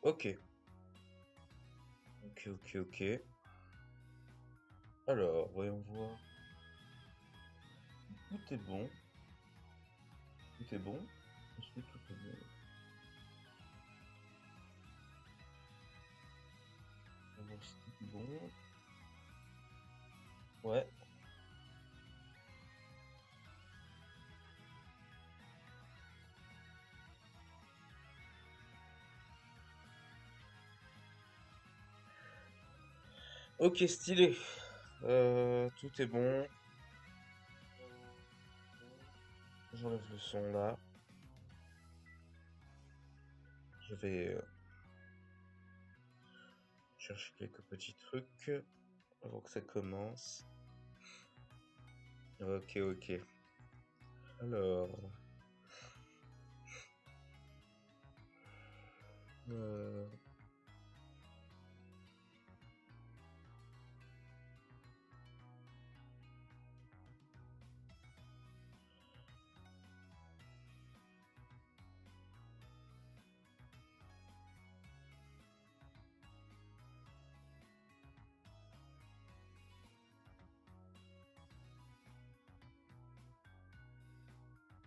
Ok, ok. Alors, voyons voir. Tout est bon. Tout est bon. Est-ce que tout est bon? On va voir si tout est bon. Ouais. Ok, stylé. Tout est bon. J'enlève le son là. Je vais chercher quelques petits trucs avant que ça commence. Ok. Alors, euh,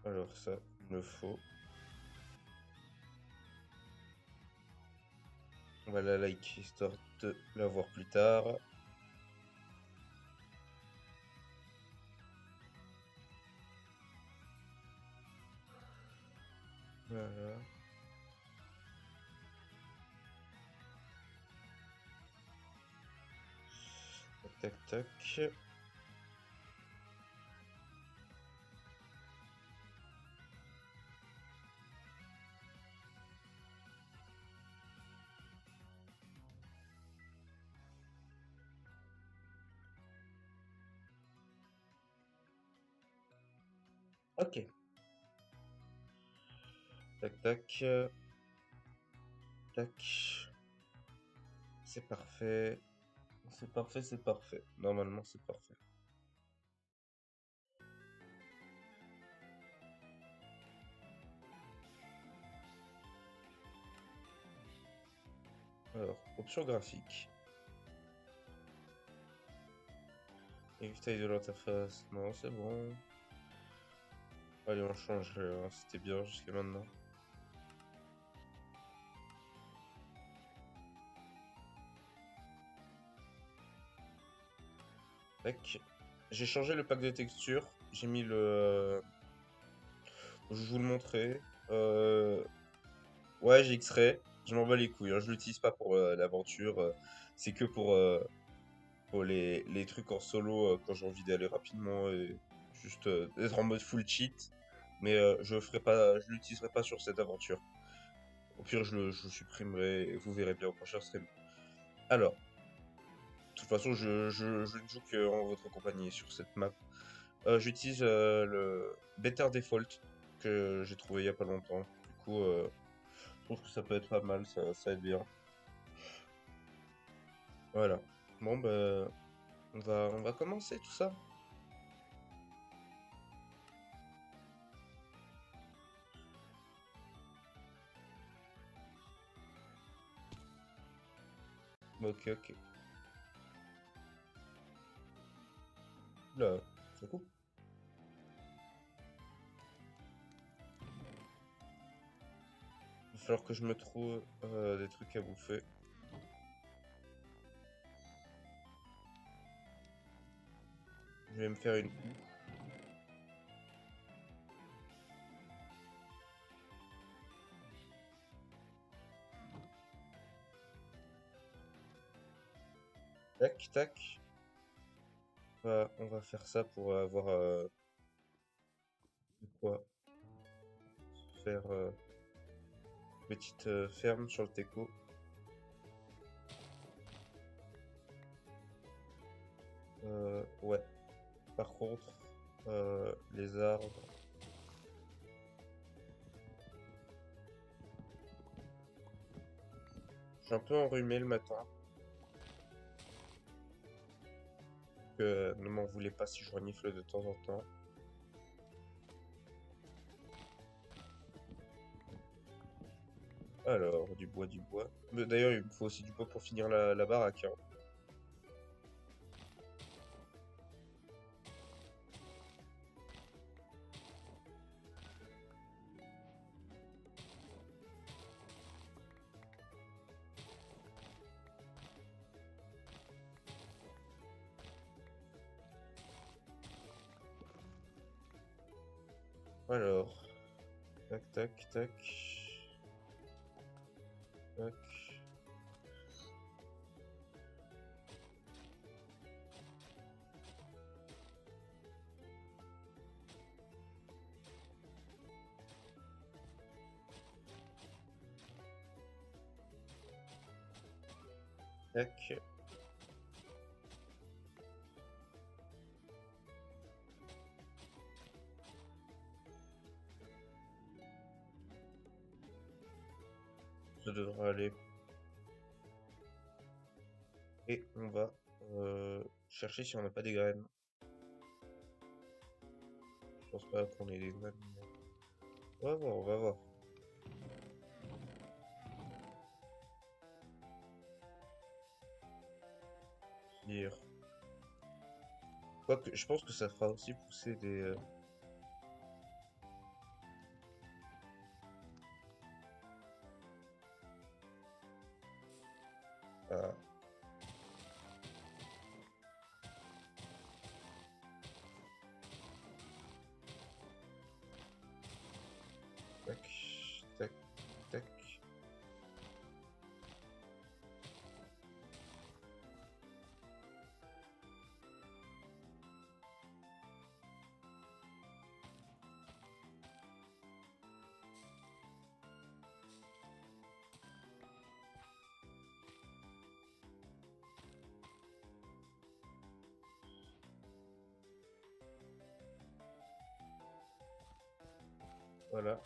alors ça, il me faut. On va la like histoire de la voir plus tard. Voilà. Tac. Ok. Tac. Tac. C'est parfait. C'est parfait. Normalement, c'est parfait. Alors, option graphique. Éviter de l'interface. Non, c'est bon. Allez, on change. C'était bien jusqu'à maintenant. Tac. J'ai changé le pack de texture. J'ai mis le. Je vous le montrer. Ouais, j'ai X-Ray. Je m'en bats les couilles, hein. Je l'utilise pas pour l'aventure. C'est que pour les trucs en solo quand j'ai envie d'aller rapidement et juste être en mode full cheat. Mais je l'utiliserai pas sur cette aventure. Au pire, je le supprimerai et vous verrez bien au prochain stream. Alors, de toute façon, je ne joue qu'en votre compagnie sur cette map. J'utilise le Better Default que j'ai trouvé il y a pas longtemps. Du coup, je trouve que ça peut être pas mal, ça aide bien. Voilà. Bon, bah, on va commencer tout ça. Ok. Là, ça coupe. Il va falloir que je me trouve des trucs à bouffer. Je vais me faire une houe. Tac. On va faire ça pour avoir de quoi faire une petite ferme sur le teco. Ouais. Par contre, les arbres. Je suis un peu enrhumé le matin. Ne m'en voulez pas si je renifle de temps en temps. Alors, du bois, du bois. Mais d'ailleurs, il me faut aussi du bois pour finir la baraque, hein. Alors, tac, tac, tac, tac. Tac. Ça devrait aller. Et on va chercher si on n'a pas des graines. Je pense pas qu'on ait des graines. On va voir, on va voir. Dire. Quoique, je pense que ça fera aussi pousser des... ah, tac, tac, tac. Voilà.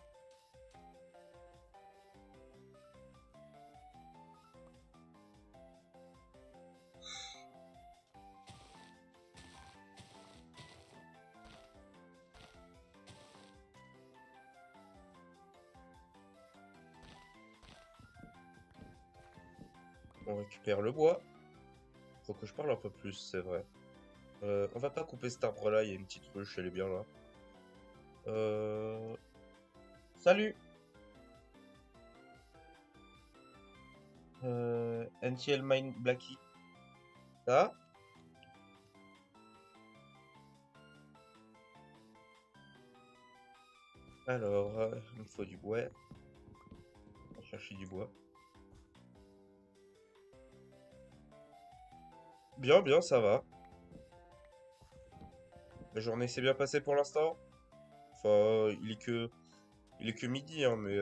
On récupère le bois. Faut que je parle un peu plus, c'est vrai. On va pas couper cet arbre-là, il y a une petite ruche, elle est bien là. Salut! NTL Mine Blacky. Ça? Alors, il me faut du bois. On va chercher du bois. Bien, bien, ça va. La journée s'est bien passée pour l'instant. Enfin, il est que midi, hein, mais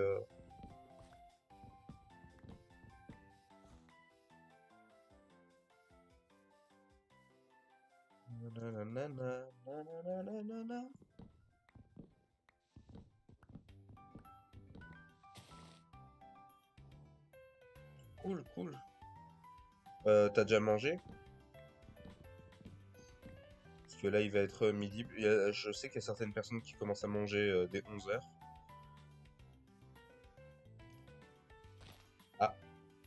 nananana, nananana. Cool, cool. T'as déjà mangé? Parce que là, il va être midi. Je sais qu'il y a certaines personnes qui commencent à manger dès 11 heures. Ah,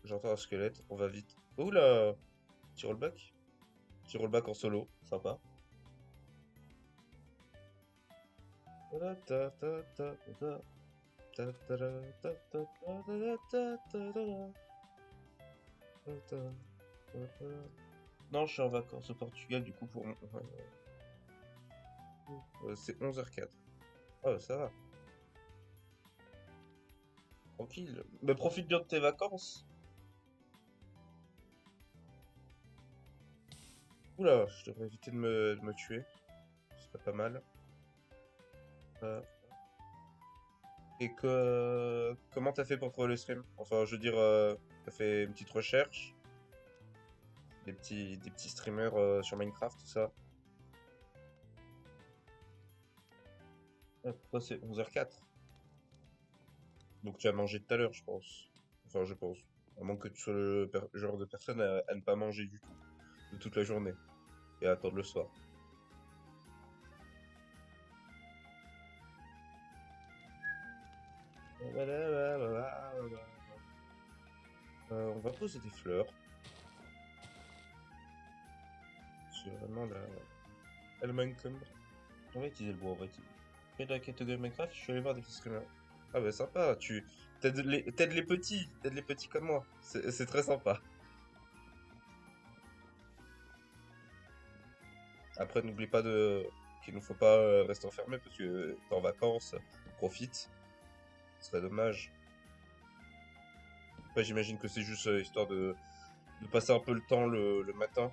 j'entends un squelette. On va vite. Oula! Petit rollback? Petit rollback en solo. Sympa. Non, je suis en vacances au Portugal, du coup, c'est 11h04. Ah, ça va. Tranquille. Mais profite bien de tes vacances. Oula, je devrais éviter de me tuer. Ce serait pas mal. Euh, comment t'as fait pour trouver le stream? Enfin, je veux dire, t'as fait une petite recherche, des petits streamers sur Minecraft, tout ça. Ah, pourquoi c'est 11h04? Donc tu as mangé tout à l'heure, je pense. Enfin, je pense. À moins que tu sois le genre de personne à ne pas manger du tout, de toute la journée, et à attendre le soir. On va poser des fleurs. C'est vraiment la... Elle m'encombre. On va utiliser le bois, on va utiliser. Et dans la catégorie Minecraft, je suis allé voir des petits streamers. Ah bah sympa, tu t'aides les petits comme moi. C'est très sympa. Après, n'oublie pas de qu'il ne faut pas rester enfermé parce que t'es en vacances, profite. Ce serait dommage. Après, j'imagine que c'est juste histoire de passer un peu le temps le matin.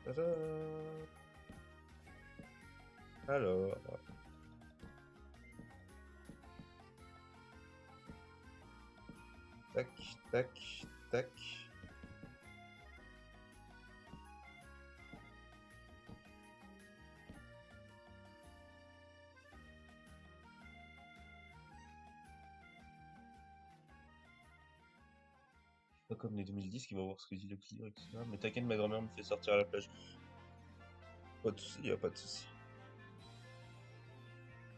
Tadam. Alors, tac, tac, tac. Pas comme les 2010 qui vont voir ce que dit le client, etc. Mais t'inquiète, ma grand-mère me fait sortir à la plage. Pas de soucis, y a pas de soucis.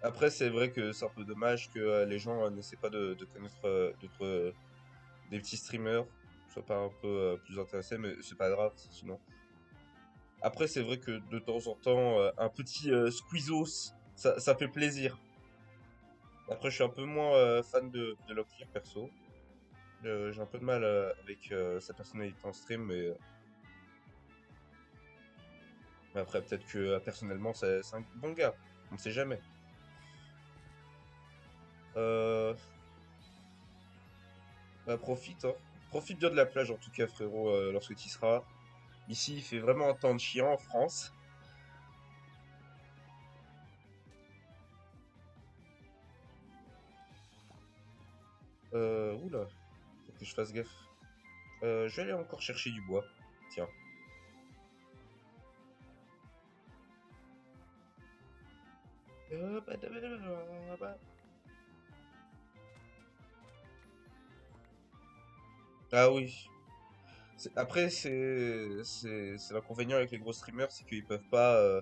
Après, c'est vrai que c'est un peu dommage que les gens n'essaient pas de connaître d'autres des petits streamers, soient pas un peu plus intéressés, mais c'est pas grave, sinon. Après, c'est vrai que de temps en temps, un petit Squeezos, ça fait plaisir. Après, je suis un peu moins fan de Locklear perso. J'ai un peu de mal avec sa personnalité en stream, mais après, peut-être que personnellement, c'est un bon gars. On ne sait jamais. Euh, Bah, profite, hein. Profite bien de la plage, en tout cas, frérot, lorsque tu y seras. Ici, il fait vraiment un temps de chien en France. Oula, faut que je fasse gaffe. Je vais aller encore chercher du bois. Tiens. Ah oui. Après, c'est l'inconvénient avec les gros streamers, c'est qu'ils peuvent pas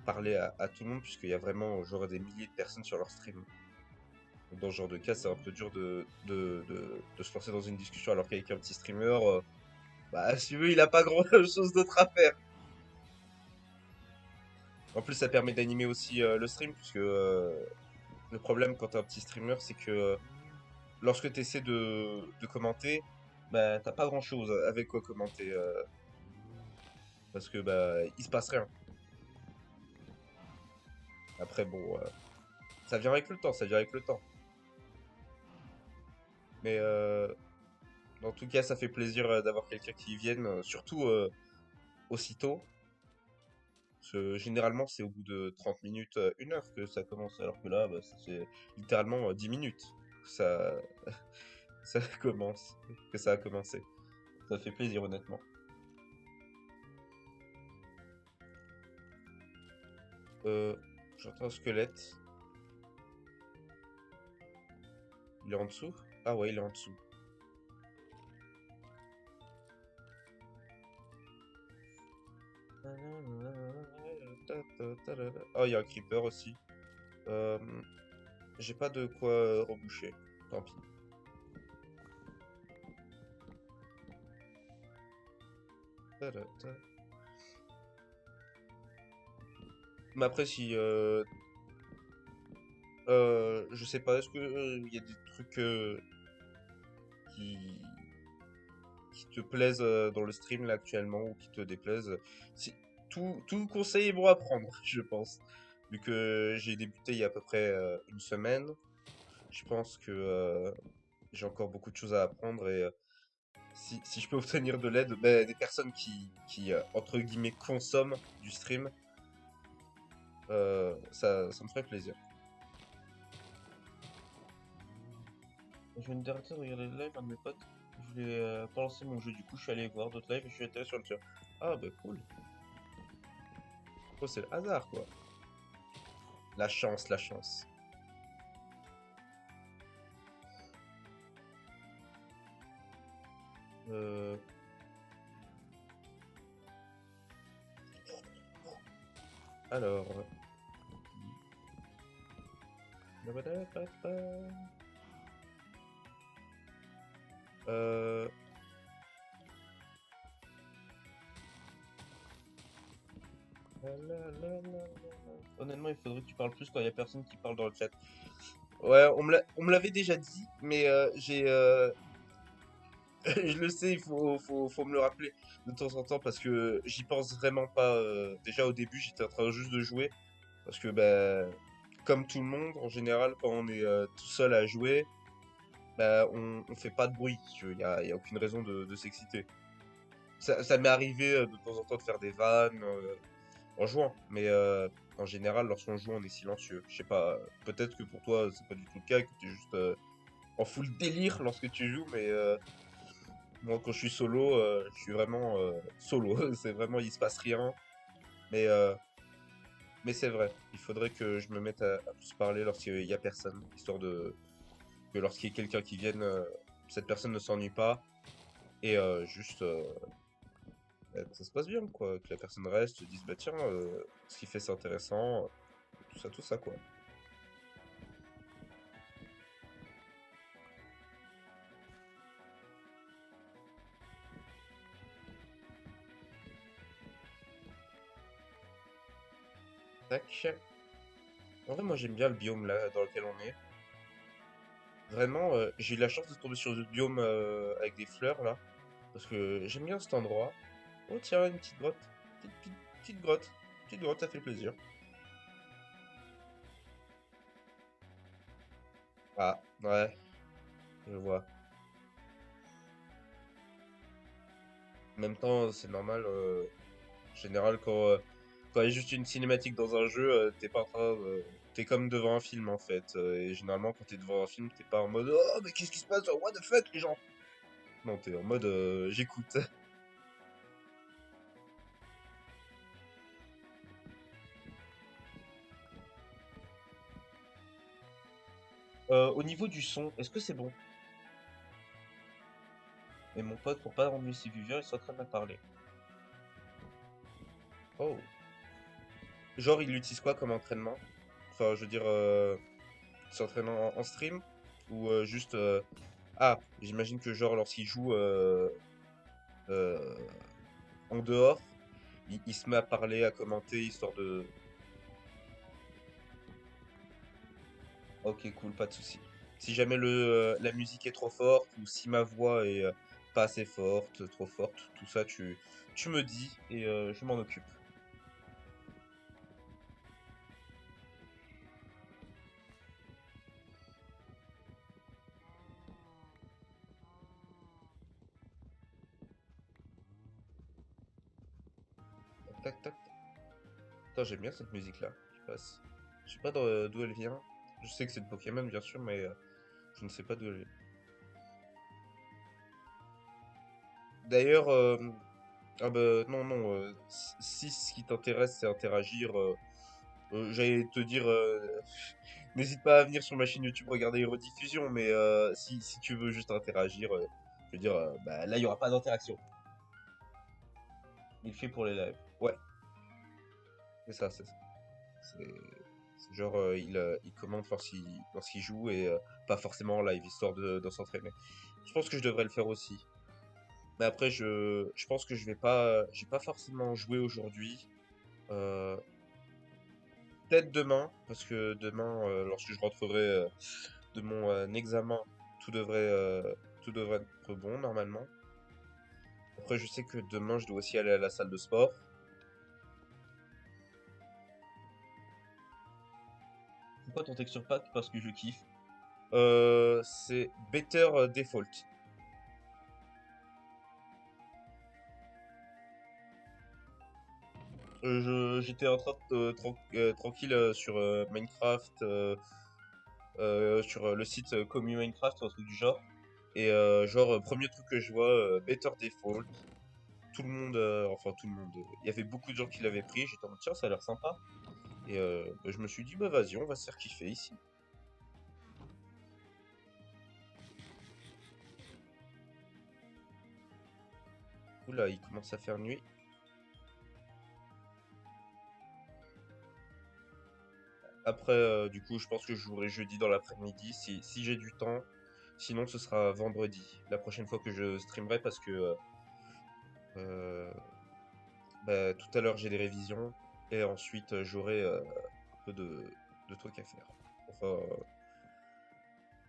parler à tout le monde, puisqu'il y a vraiment genre des milliers de personnes sur leur stream. Donc, dans ce genre de cas, c'est un peu dur de se lancer dans une discussion, alors qu'avec un petit streamer, bah, si tu veux, il a pas grand-chose d'autre à faire. En plus, ça permet d'animer aussi le stream, puisque le problème quand t'es un petit streamer, c'est que lorsque tu essaies de commenter, bah, t'as pas grand-chose avec quoi commenter, parce que bah, il se passe rien. Après, bon, ça vient avec le temps, ça vient avec le temps. Mais en tout cas, ça fait plaisir d'avoir quelqu'un qui vienne, surtout aussitôt. Parce que généralement, c'est au bout de 30 minutes, 1 heure que ça commence, alors que là, bah, ça fait littéralement 10 minutes que ça commence, que ça a commencé. Ça fait plaisir, honnêtement. Euh, J'entends un squelette. Il est en dessous? Ah ouais, il est en dessous. Oh, il y a un creeper aussi. Euh, j'ai pas de quoi reboucher. Tant pis. Ta-da-ta. Mais après, si je sais pas, est-ce que il y a des trucs qui, qui te plaisent dans le stream là actuellement ou qui te déplaisent? Si, tout conseil est bon à prendre, je pense. Vu que j'ai débuté il y a à peu près 1 semaine, je pense que j'ai encore beaucoup de choses à apprendre et si je peux obtenir de l'aide ben, des personnes qui entre guillemets consomment du stream, ça me ferait plaisir. Je viens d'arrêter de regarder le live un de mes potes. Je voulais pas lancer mon jeu, du coup je suis allé voir d'autres lives et je suis atterri sur le tien. Ah bah cool. Oh, c'est le hasard quoi. La chance, la chance. Euh, alors, Euh, Honnêtement, il faudrait que tu parles plus quand il y a personne qui parle dans le chat. Ouais, on me l'avait déjà dit, mais je le sais, faut me le rappeler de temps en temps parce que j'y pense vraiment pas. Déjà au début, j'étais en train juste de jouer parce que bah, comme tout le monde, en général, quand on est tout seul à jouer, bah, on fait pas de bruit. Y a aucune raison de s'exciter. Ça m'est arrivé de temps en temps de faire des vannes en jouant, mais en général, lorsqu'on joue, on est silencieux. Je sais pas, peut-être que pour toi, c'est pas du tout le cas, que tu es juste en full délire lorsque tu joues, mais moi, quand je suis solo, je suis vraiment solo. C'est vraiment, il se passe rien. Mais, euh, mais c'est vrai, il faudrait que je me mette à plus parler lorsqu'il y a personne, histoire de que lorsqu'il y a quelqu'un qui vienne, cette personne ne s'ennuie pas et juste que ça se passe bien, quoi. Que la personne reste, se dise, bah tiens, ce qu'il fait c'est intéressant, tout ça, quoi. Tac. En vrai, moi j'aime bien le biome là dans lequel on est. Vraiment, j'ai eu la chance de tomber sur ce biome avec des fleurs là, parce que j'aime bien cet endroit. Oh tiens, une petite grotte. Petite grotte. Petite grotte, ça fait plaisir. Ah, ouais, je vois. En même temps, c'est normal. En général, quand il y a juste une cinématique dans un jeu, t'es pas en train t'es comme devant un film en fait. Et généralement, quand t'es devant un film, t'es pas en mode oh, mais qu'est-ce qui se passe? What the fuck, les gens? Non, t'es en mode j'écoute. Au niveau du son, est-ce que c'est bon? Et mon pote, pour pas ennuyer ses viewers, il est en train de me parler. Oh. Genre, il utilise quoi comme entraînement? Enfin, je veux dire, il s'entraîne en stream? Ou juste. Ah, j'imagine que genre, lorsqu'il joue euh, en dehors, il se met à parler, à commenter, histoire de. Ok, cool, pas de souci. Si jamais la musique est trop forte, ou si ma voix est pas assez forte, trop forte, tout ça, tu me dis et je m'en occupe. Tac, tac, tac. Attends, j'aime bien cette musique-là qui passe. Je sais pas d'où elle vient. Je sais que c'est de Pokémon, bien sûr, mais je ne sais pas d'où elle vient. D'ailleurs, ah bah non, non, si ce qui t'intéresse, c'est interagir, j'allais te dire, n'hésite pas à venir sur ma chaîne YouTube regarder les rediffusions, mais si tu veux juste interagir, je veux dire, bah là, il y aura pas d'interaction. Il fait pour les lives. Ouais, c'est ça, c'est ça. C'est genre, il commente lorsqu'il joue et pas forcément en live, histoire de s'entraîner. Je pense que je devrais le faire aussi. Mais après, je pense que je vais pas forcément jouer aujourd'hui. Euh, Peut-être demain, parce que demain, lorsque je rentrerai de mon examen, tout devrait, euh, tout devrait être bon normalement. Après, je sais que demain, je dois aussi aller à la salle de sport. C'est quoi ton texture pack? Parce que je kiffe. C'est Better Default. J'étais en train de tranquille sur Minecraft, sur le site Commu Minecraft ou un truc du genre. Et genre, premier truc que je vois, Better Default. Tout le monde, enfin tout le monde, il y avait beaucoup de gens qui l'avaient pris. J'étais en mode, tiens, ça a l'air sympa. Et bah, je me suis dit, bah vas-y, on va se faire kiffer ici. Oula, il commence à faire nuit. Après, du coup, je pense que je jouerai jeudi dans l'après-midi si j'ai du temps. Sinon, ce sera vendredi, la prochaine fois que je streamerai parce que euh, bah, tout à l'heure j'ai des révisions et ensuite j'aurai un peu de trucs à faire. Enfin,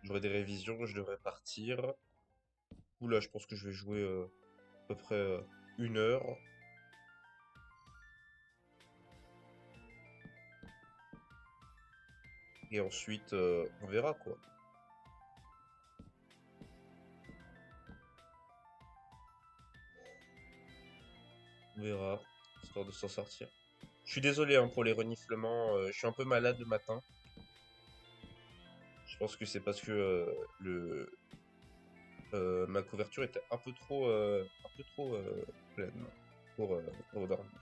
j'aurai des révisions, je devrais partir. Là, je pense que je vais jouer à peu près 1 heure. Et ensuite, on verra quoi. On verra, histoire de s'en sortir. Je suis désolé hein, pour les reniflements, je suis un peu malade le matin. Je pense que c'est parce que ma couverture était un peu trop pleine pour dormir.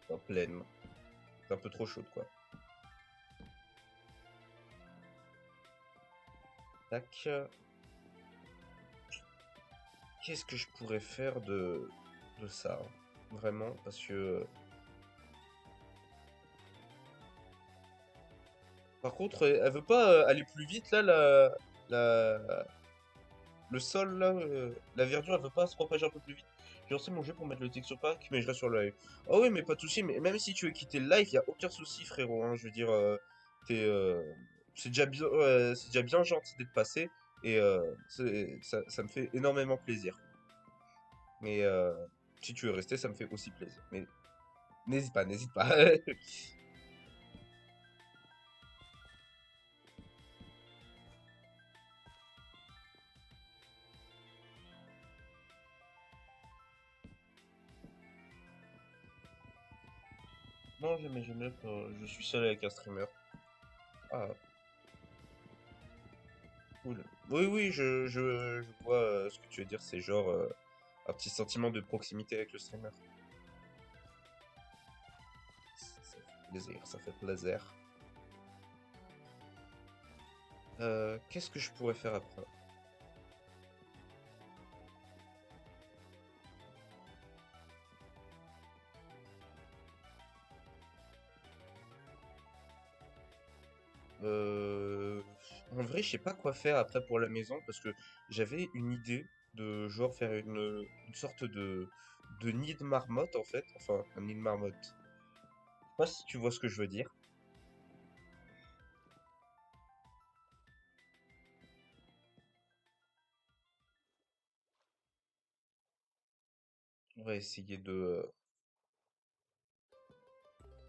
Enfin, pleine. C'est un peu trop chaude quoi. Tac. Qu'est-ce que je pourrais faire de ça, hein, vraiment, parce que... Par contre, elle veut pas aller plus vite, là, la, le sol, là, la verdure, elle veut pas se propager un peu plus vite. J'ai lancé mon jeu pour mettre le texture pack, mais je reste sur le live. Oh oui, mais pas de souci, mais même si tu veux quitter le live, y a aucun souci, frérot, hein, je veux dire, t'es, c'est déjà bien gentil d'être passé, et ça me fait énormément plaisir. Mais si tu veux rester, ça me fait aussi plaisir. Mais n'hésite pas, n'hésite pas. Non, j'aimais quand je suis seul avec un streamer. Ah, cool. Oui, oui, je vois ce que tu veux dire. C'est genre un petit sentiment de proximité avec le streamer. Ça fait plaisir, ça fait plaisir. Qu'est-ce que je pourrais faire après? Euh, En vrai, je sais pas quoi faire après pour la maison parce que j'avais une idée de genre faire une sorte de nid de marmotte en fait. Enfin, un nid de marmotte. Je sais pas si tu vois ce que je veux dire. On va essayer de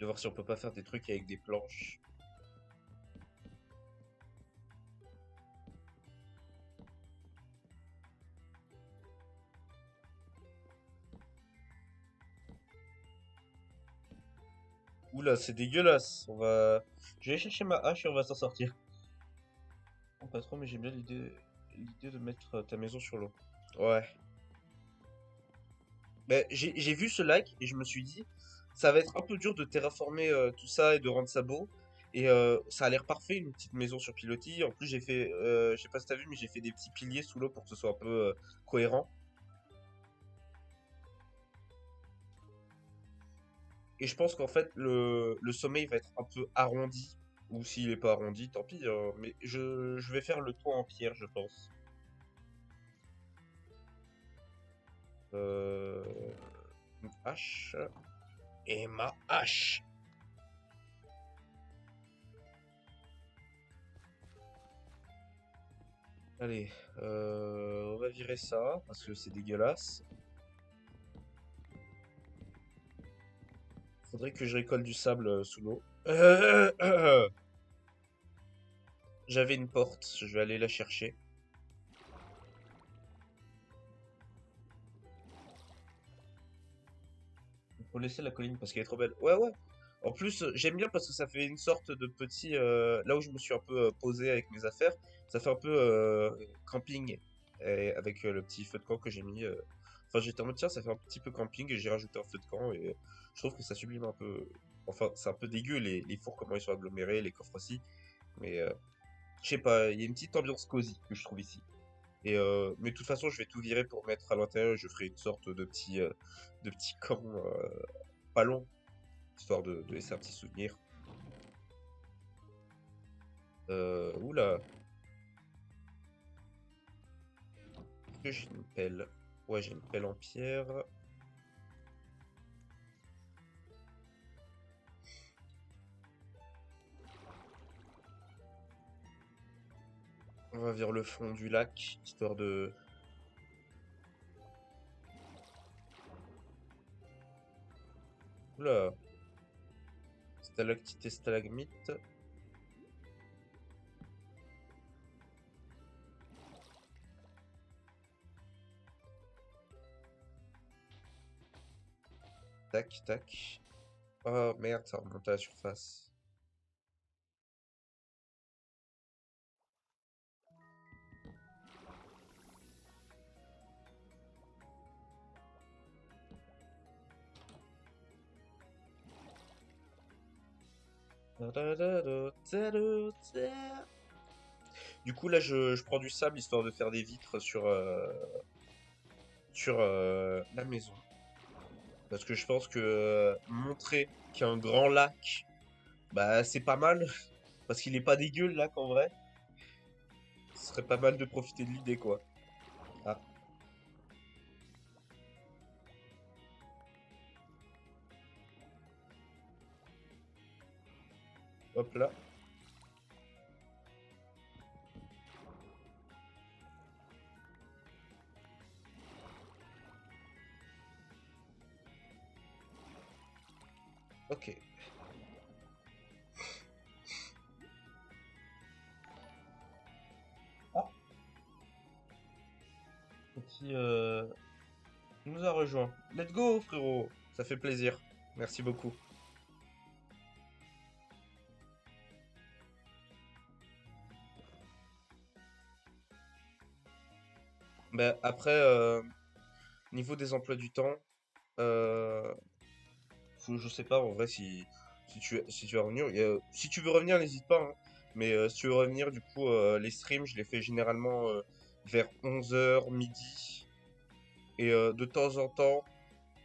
voir si on peut pas faire des trucs avec des planches. Oula, c'est dégueulasse. Je vais chercher ma hache et on va s'en sortir. Oh, pas trop, mais j'aime bien l'idée de mettre ta maison sur l'eau. Ouais. Mais j'ai vu ce lac et je me suis dit, ça va être un peu dur de terraformer tout ça et de rendre ça beau. Et ça a l'air parfait, une petite maison sur pilotis. En plus, je sais pas si t'as vu, mais j'ai fait des petits piliers sous l'eau pour que ce soit un peu cohérent. Et je pense qu'en fait, le sommet va être un peu arrondi. Ou s'il est pas arrondi, tant pis, hein. Mais je vais faire le toit en pierre, je pense. Euh, une hache. Et ma hache. Allez, on va virer ça parce que c'est dégueulasse. Faudrait que je récolte du sable sous l'eau. J'avais une porte, je vais aller la chercher. Il faut laisser la colline parce qu'elle est trop belle. Ouais, ouais. En plus, j'aime bien parce que ça fait une sorte de petit... là où je me suis un peu posé avec mes affaires, ça fait un peu camping. Et avec le petit feu de camp que j'ai mis. Enfin, j'étais en mode, tiens, ça fait un petit peu camping et j'ai rajouté un feu de camp. Et je trouve que ça sublime un peu... Enfin, c'est un peu dégueu les fours, comment ils sont agglomérés, les coffres aussi. Mais je sais pas, il y a une petite ambiance cosy que je trouve ici. Et mais de toute façon, je vais tout virer pour mettre à l'intérieur. Je ferai une sorte de petit camp pas long, histoire de laisser un petit souvenir. Oula, est-ce que j'ai une pelle? Ouais, j'ai une pelle en pierre. On va vers le fond du lac, histoire de... Oula, stalactite et stalagmite. Tac, tac. Oh merde, ça remonte à la surface. Du coup, là, je prends du sable histoire de faire des vitres sur la maison. Parce que je pense que montrer qu'il y a un grand lac, bah, c'est pas mal. Parce qu'il est pas dégueu, le lac, en vrai. Ce serait pas mal de profiter de l'idée, quoi. Ah, hop là. Ok. Ah, petit nous a rejoint. Let's go, frérot. Ça fait plaisir. Merci beaucoup. Bah, après, niveau des emplois du temps, euh, je sais pas en vrai si tu vas revenir. Si tu veux revenir, n'hésite pas, hein. Mais si tu veux revenir, du coup, les streams, je les fais généralement vers 11 h midi. Et de temps en temps,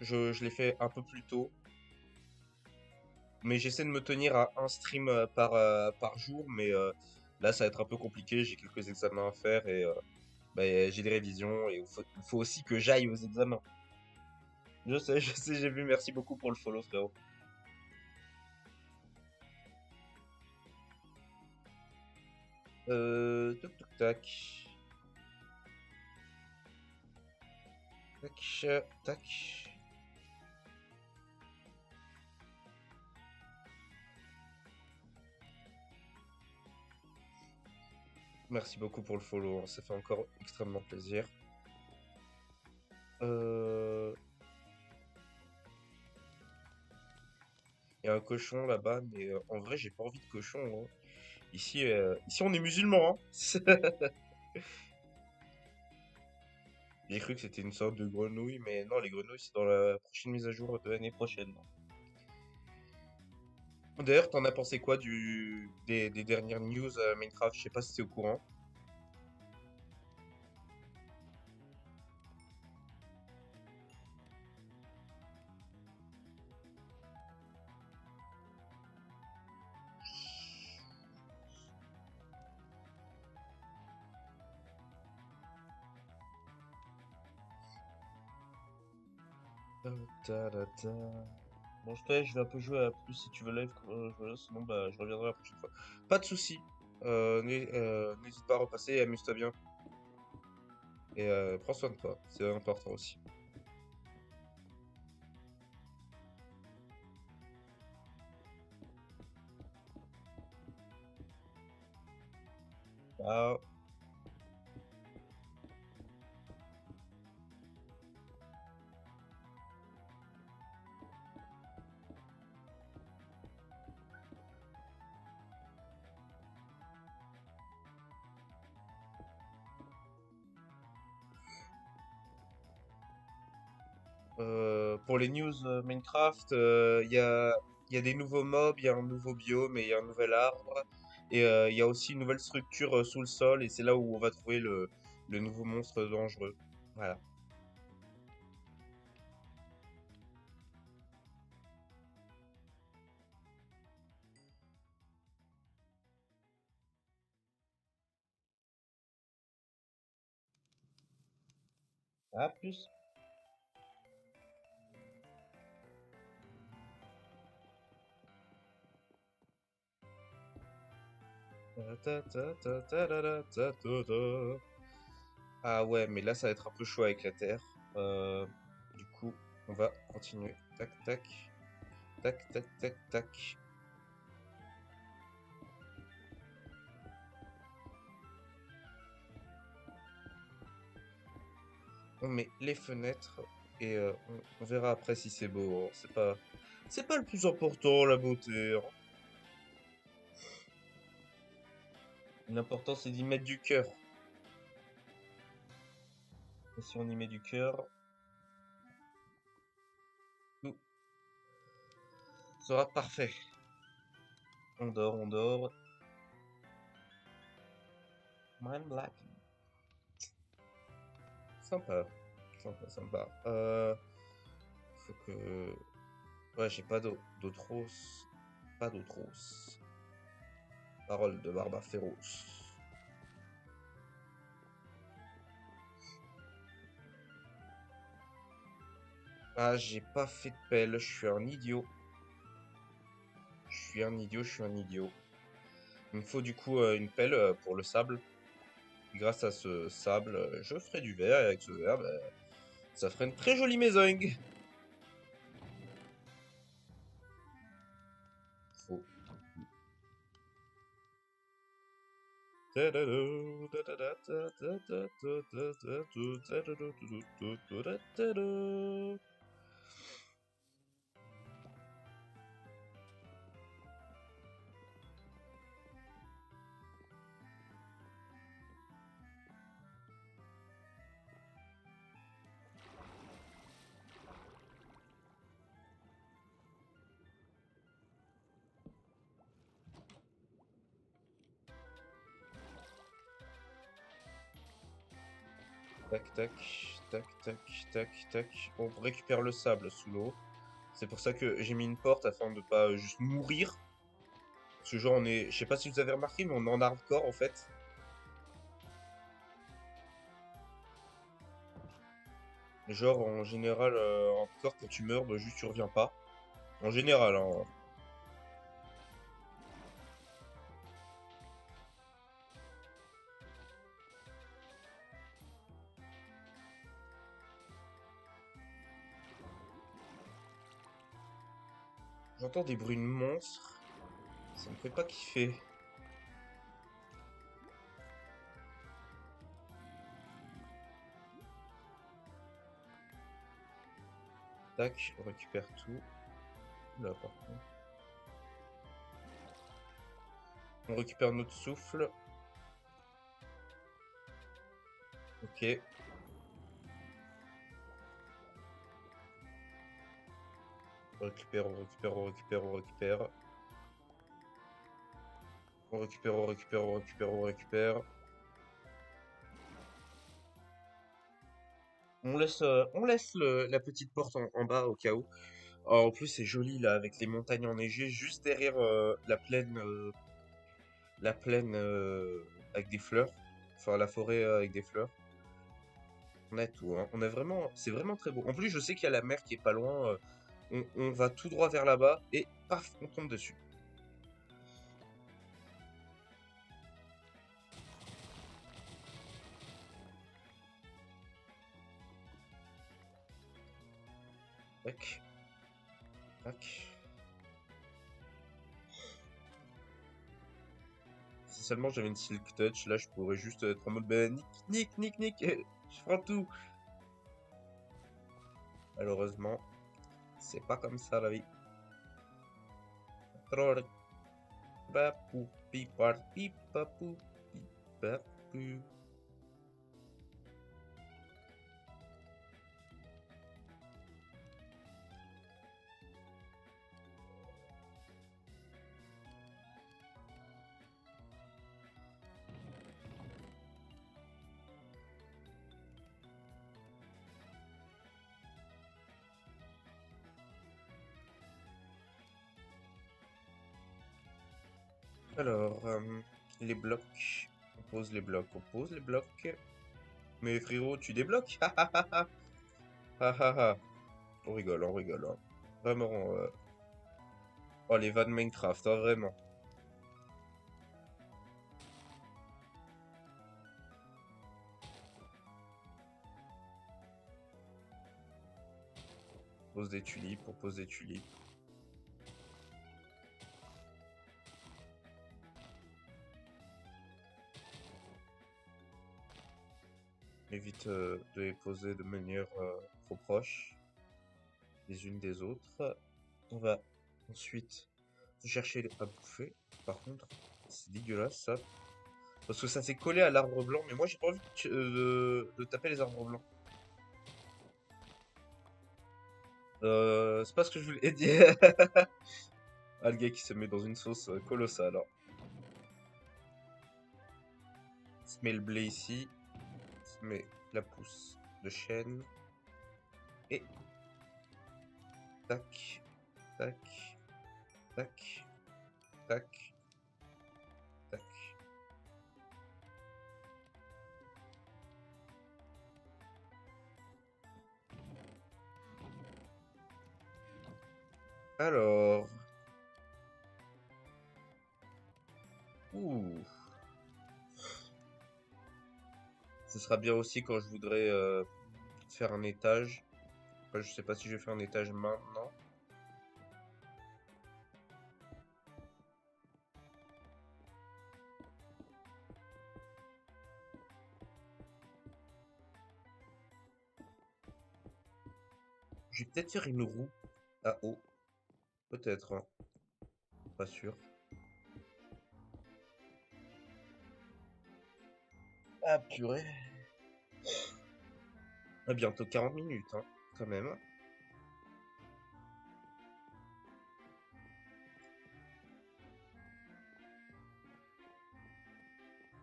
je les fais un peu plus tôt. Mais j'essaie de me tenir à un stream par jour. Mais là, ça va être un peu compliqué. J'ai quelques examens à faire et bah, j'ai des révisions. Et il faut aussi que j'aille aux examens. Je sais, j'ai vu. Merci beaucoup pour le follow, frérot. Toc toc tac. Tac, tac. Merci beaucoup pour le follow, hein, ça fait encore extrêmement plaisir. Euh, Il y a un cochon là-bas, mais en vrai, j'ai pas envie de cochon, hein. Ici, on est musulmans, hein. J'ai cru que c'était une sorte de grenouille, mais non, les grenouilles, c'est dans la prochaine mise à jour de l'année prochaine. D'ailleurs, t'en as pensé quoi des dernières news Minecraft? Je sais pas si t'es au courant. Ta, ta, ta. Bon, je vais un peu jouer à plus si tu veux live, sinon bah, je reviendrai la prochaine fois. Pas de souci. N'hésite pas à repasser et amuse-toi bien. Et prends soin de toi, c'est important aussi. Ciao. Pour les news Minecraft, il y a des nouveaux mobs, il y a un nouveau biome et il y a un nouvel arbre. Et il y a aussi une nouvelle structure sous le sol et c'est là où on va trouver le nouveau monstre dangereux. Voilà. À plus. Ta, ta, ta, ta, ta, ta, ta, ta, ta. Ah ouais, mais là, ça va être un peu chaud avec la terre. Du coup, on va continuer. Tac, tac, tac, tac, tac, tac. On met les fenêtres et on verra après si c'est beau, hein. C'est pas le plus important, la beauté, hein. L'important, c'est d'y mettre du cœur. Et si on y met du cœur, tout sera parfait. On dort, on dort. Mind Black. Sympa. Sympa, sympa. Faut que... Ouais, j'ai pas d'autros. Pas d'autros. Parole de barbare féroce. Ah, j'ai pas fait de pelle, je suis un idiot. Je suis un idiot, je suis un idiot. Il me faut du coup une pelle pour le sable. Grâce à ce sable, je ferai du verre et avec ce verre, bah, ça ferait une très jolie maison. Faut. Tac, tac, tac, tac, tac, tac. On récupère le sable sous l'eau. C'est pour ça que j'ai mis une porte afin de ne pas juste mourir. Ce genre, on est, je sais pas si vous avez remarqué, mais on est en hardcore en fait. Genre, en général, hardcore, quand tu meurs, bah, juste tu reviens pas. En général, hein. J'entends des bruits de monstres. Ça me fait pas kiffer. Tac, on récupère tout. Là, par contre. On récupère notre souffle. Ok. On récupère, on récupère, on récupère, on récupère. On récupère, on récupère, on récupère, on récupère. On laisse la petite porte en bas au cas où. Oh, en plus, c'est joli là, avec les montagnes enneigées, juste derrière la plaine avec des fleurs. Enfin, la forêt avec des fleurs. On a tout, hein. On a vraiment, c'est vraiment très beau. En plus, je sais qu'il y a la mer qui est pas loin. On va tout droit vers là-bas et paf, on tombe dessus. Tac, tac. Si seulement j'avais une Silk Touch, là, je pourrais juste être en mode, ben, nique, je prends tout. Malheureusement, c'est pas comme ça la vie. Trop papou, pipar, pipapou, pipapou. Alors, les blocs. On pose les blocs, on pose les blocs. Mais frérot, tu débloques? Ha ha ha ha. Ha ha ha. On rigole, on rigole, hein. Vraiment. Oh, les vannes Minecraft, hein, vraiment. Pose des tulipes, on pose des tulipes. Évite de les poser de manière trop proche les unes des autres. On va ensuite chercher à bouffer. Par contre, c'est dégueulasse ça. Parce que ça s'est collé à l'arbre blanc. Mais moi, j'ai pas envie de taper les arbres blancs. C'est pas ce que je voulais dire. Ah, le gars qui se met dans une sauce colossale, hein. Il se met le blé ici. Il se met la pousse de chêne. Et tac, tac, tac, tac, tac. Alors. Ouh. Ce sera bien aussi quand je voudrais faire un étage. Après, je sais pas si je vais faire un étage maintenant. Je vais peut-être faire une roue à eau. Peut-être, hein. Pas sûr. Ah, purée. À bientôt 40 minutes, hein, quand même.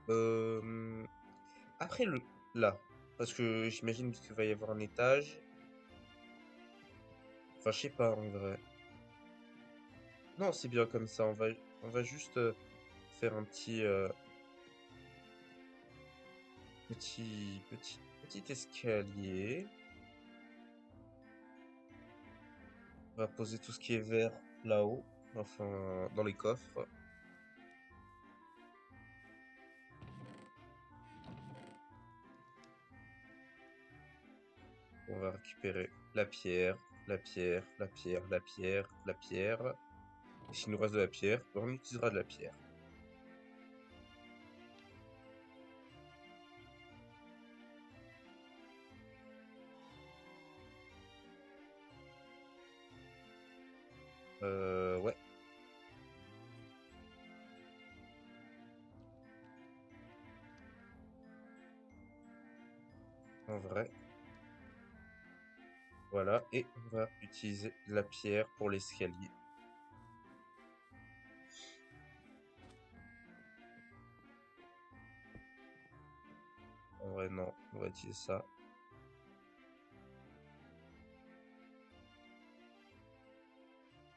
Euh, Après le... Là. Parce que j'imagine qu'il va y avoir un étage. Enfin, je sais pas, en vrai. Non, c'est bien comme ça. On va juste faire un petit escalier. On va poser tout ce qui est vert là-haut. Enfin, dans les coffres. On va récupérer la pierre, la pierre, la pierre, la pierre, la pierre. Et s'il nous reste de la pierre, on utilisera de la pierre. Ouais, en vrai. Voilà, et on va utiliser la pierre pour l'escalier. En vrai, non, on va utiliser ça.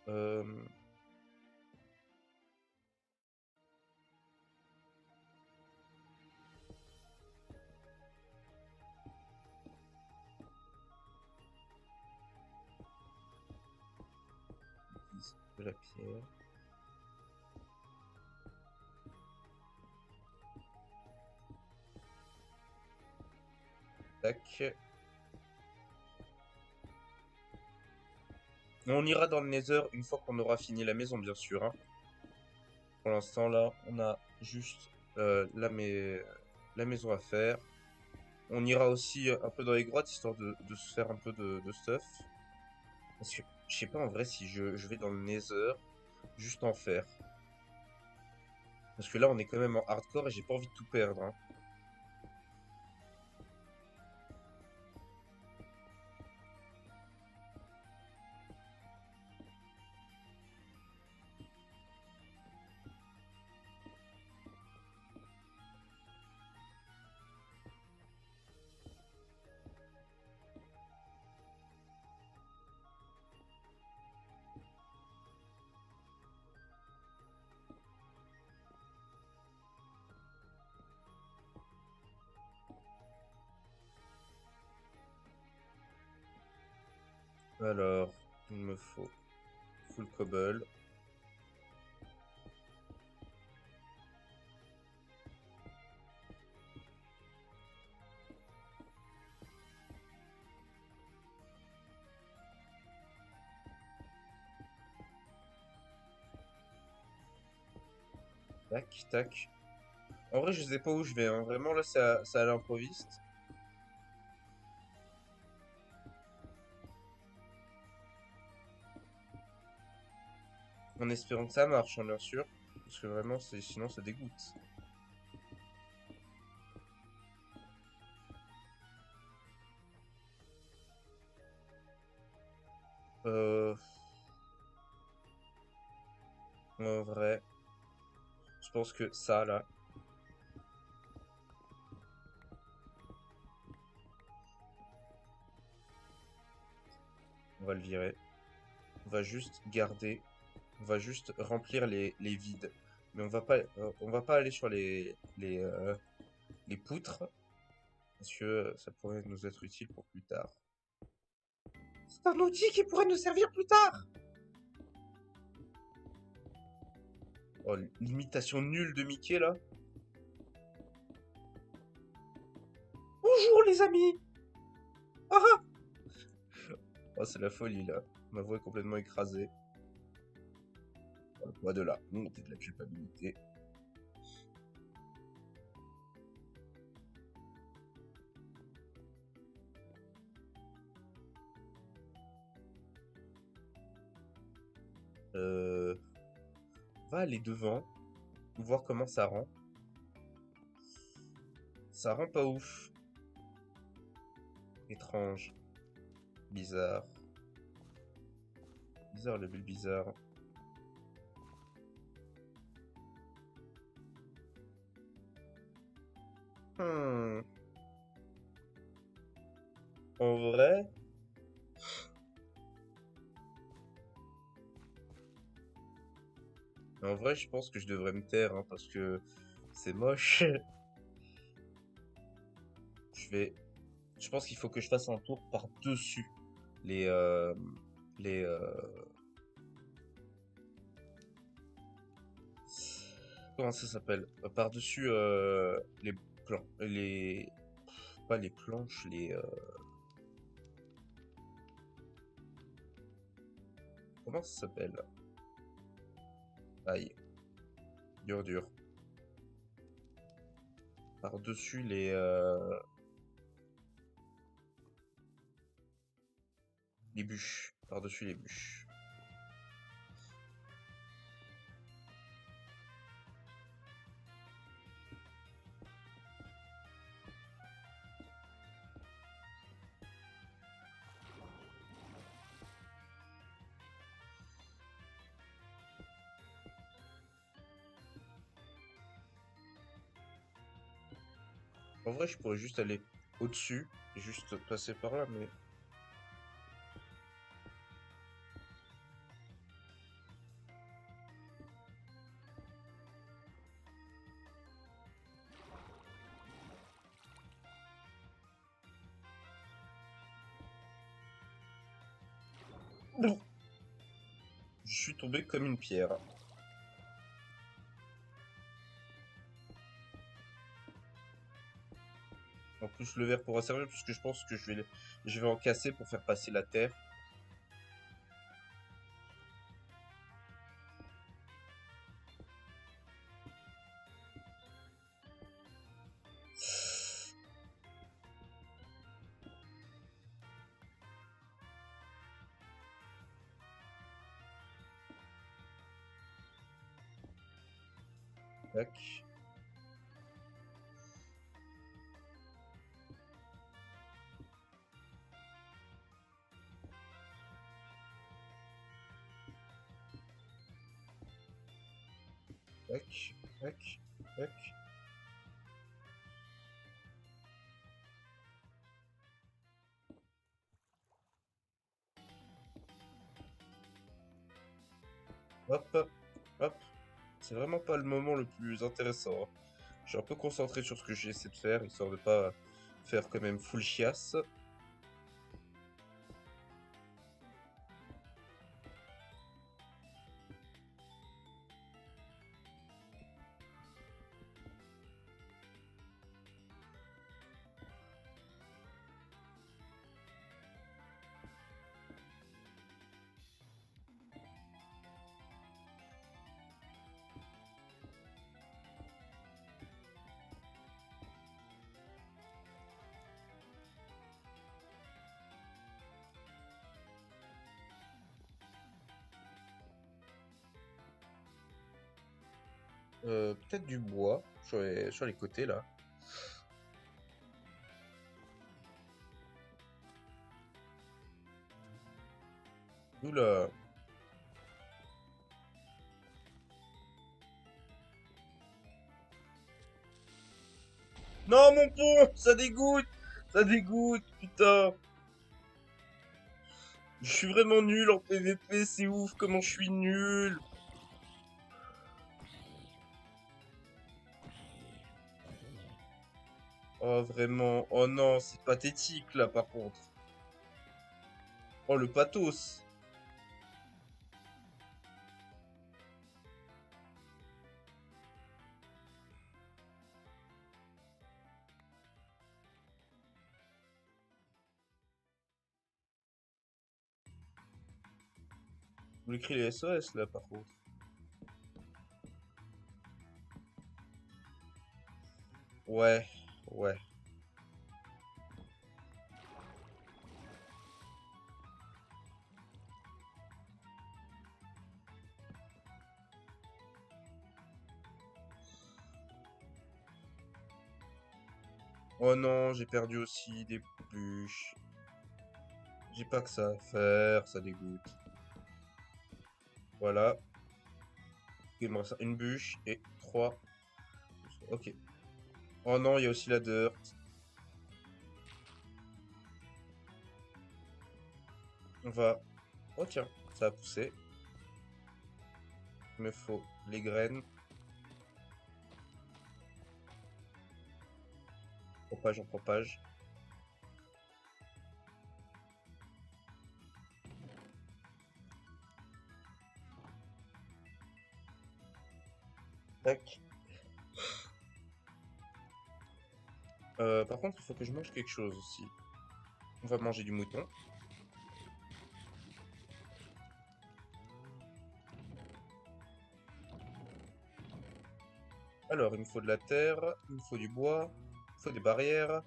Euh, de la pierre. Tac. On ira dans le Nether une fois qu'on aura fini la maison, bien sûr, hein. Pour l'instant, là, on a juste la maison à faire. On ira aussi un peu dans les grottes, histoire de se faire un peu de stuff. Parce que je sais pas en vrai si je vais dans le Nether juste en faire. Parce que là, on est quand même en hardcore et j'ai pas envie de tout perdre, hein. Alors, il me faut full cobble. Tac, tac. En vrai, je sais pas où je vais, hein. Vraiment, là, ça à l'improviste. En espérant que ça marche, hein, bien sûr. Parce que vraiment, sinon, ça dégoûte. Euh, En vrai, je pense que ça, là, on va le virer. On va juste garder, on va juste remplir les vides. Mais on va pas aller sur les poutres, parce que ça pourrait nous être utile pour plus tard. C'est un outil qui pourrait nous servir plus tard! Oh, l'imitation nulle de Mickey, là. Bonjour, les amis! Ah ah! Oh, c'est la folie, là. Ma voix est complètement écrasée. Le poids de la honte et de la culpabilité. On va aller devant, voir comment ça rend. Ça rend pas ouf. Étrange. Bizarre. Bizarre, le bulle bizarre. Hmm. En vrai, je pense que je devrais me taire, hein, parce que c'est moche. Je vais, je pense qu'il faut que je fasse un tour par-dessus les, euh, les, comment ça s'appelle? Par-dessus les plans, pas les planches, comment ça s'appelle? Aïe, dur dur. Par-dessus les bûches, par-dessus les bûches. En vrai, je pourrais juste aller au-dessus et juste passer par là, mais non, je suis tombé comme une pierre. En plus, le verre pourra servir puisque je pense que je vais en casser pour faire passer la terre. Tac, tac, tac, tac. Hop, hop, hop. C'est vraiment pas le moment le plus intéressant, hein. Je suis un peu concentré sur ce que j'essaie de faire, histoire de pas faire quand même full chiasse. Peut-être du bois sur les côtés là. Oula. Non, mon pont! Ça dégoûte! Ça dégoûte, putain! Je suis vraiment nul en PVP, c'est ouf comment je suis nul! Oh, vraiment. Oh non, c'est pathétique là par contre. Oh, le pathos! Vous écrit les SOS là par contre. Ouais, ouais. Oh non, j'ai perdu aussi des bûches. J'ai pas que ça à faire, ça dégoûte. Voilà. Il me reste une bûche et trois. Ok. Oh non, il y a aussi la dirt. On va... Oh tiens, ça a poussé. Il me faut les graines. Propage en propage. Tac. Par contre, il faut que je mange quelque chose aussi. On va manger du mouton. Alors, il me faut de la terre, il me faut du bois, il me faut des barrières,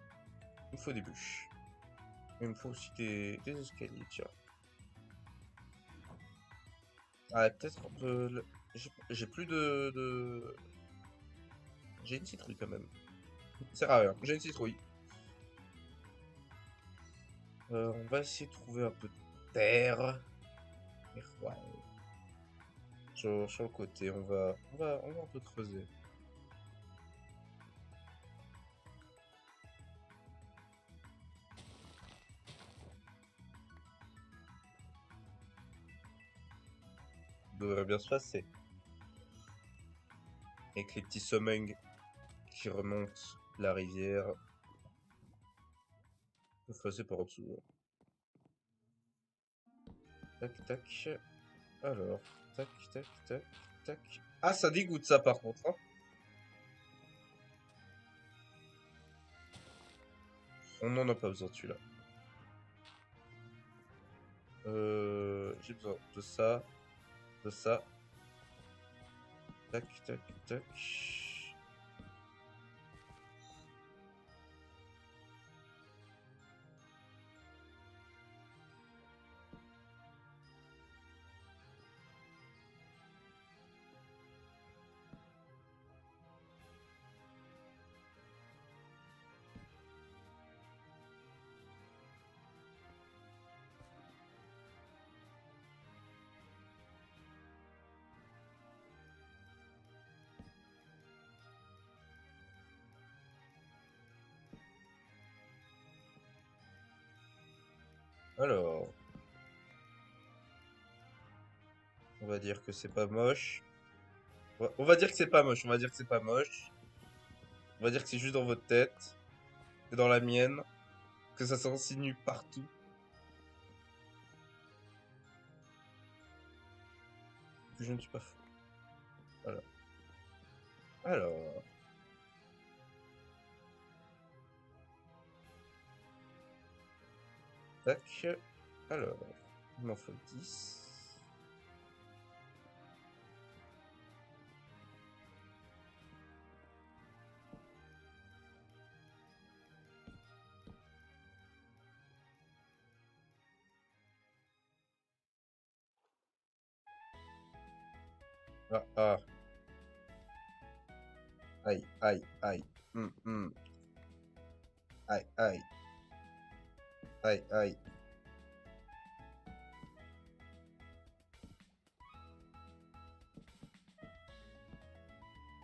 il me faut des bûches. Il me faut aussi des escaliers, tiens. Ah, peut-être j'ai plus J'ai une citrouille quand même. C'est rare, hein. J'ai une citrouille. On va essayer de trouver un peu de terre. Ouais, sur le côté, on va un peu creuser. Ça devrait bien se passer. Avec les petits summons qui remontent la rivière. On peut passer par en dessous, hein. Tac, tac. Alors, tac, tac, tac, tac. Ah, ça dégoûte ça par contre, hein. On n'en a pas besoin de celui-là. J'ai besoin de ça, de ça. Tac, tac, tac. Alors, on va dire que c'est pas moche. On va dire que c'est pas moche, on va dire que c'est pas moche. On va dire que c'est juste dans votre tête, et dans la mienne, que ça s'insinue partout. Que je ne suis pas fou. Voilà. Alors, tac. Alors, il m'en faut 10. Ah, ah. Aïe, aïe, aïe. Aïe, aïe, aïe, aïe.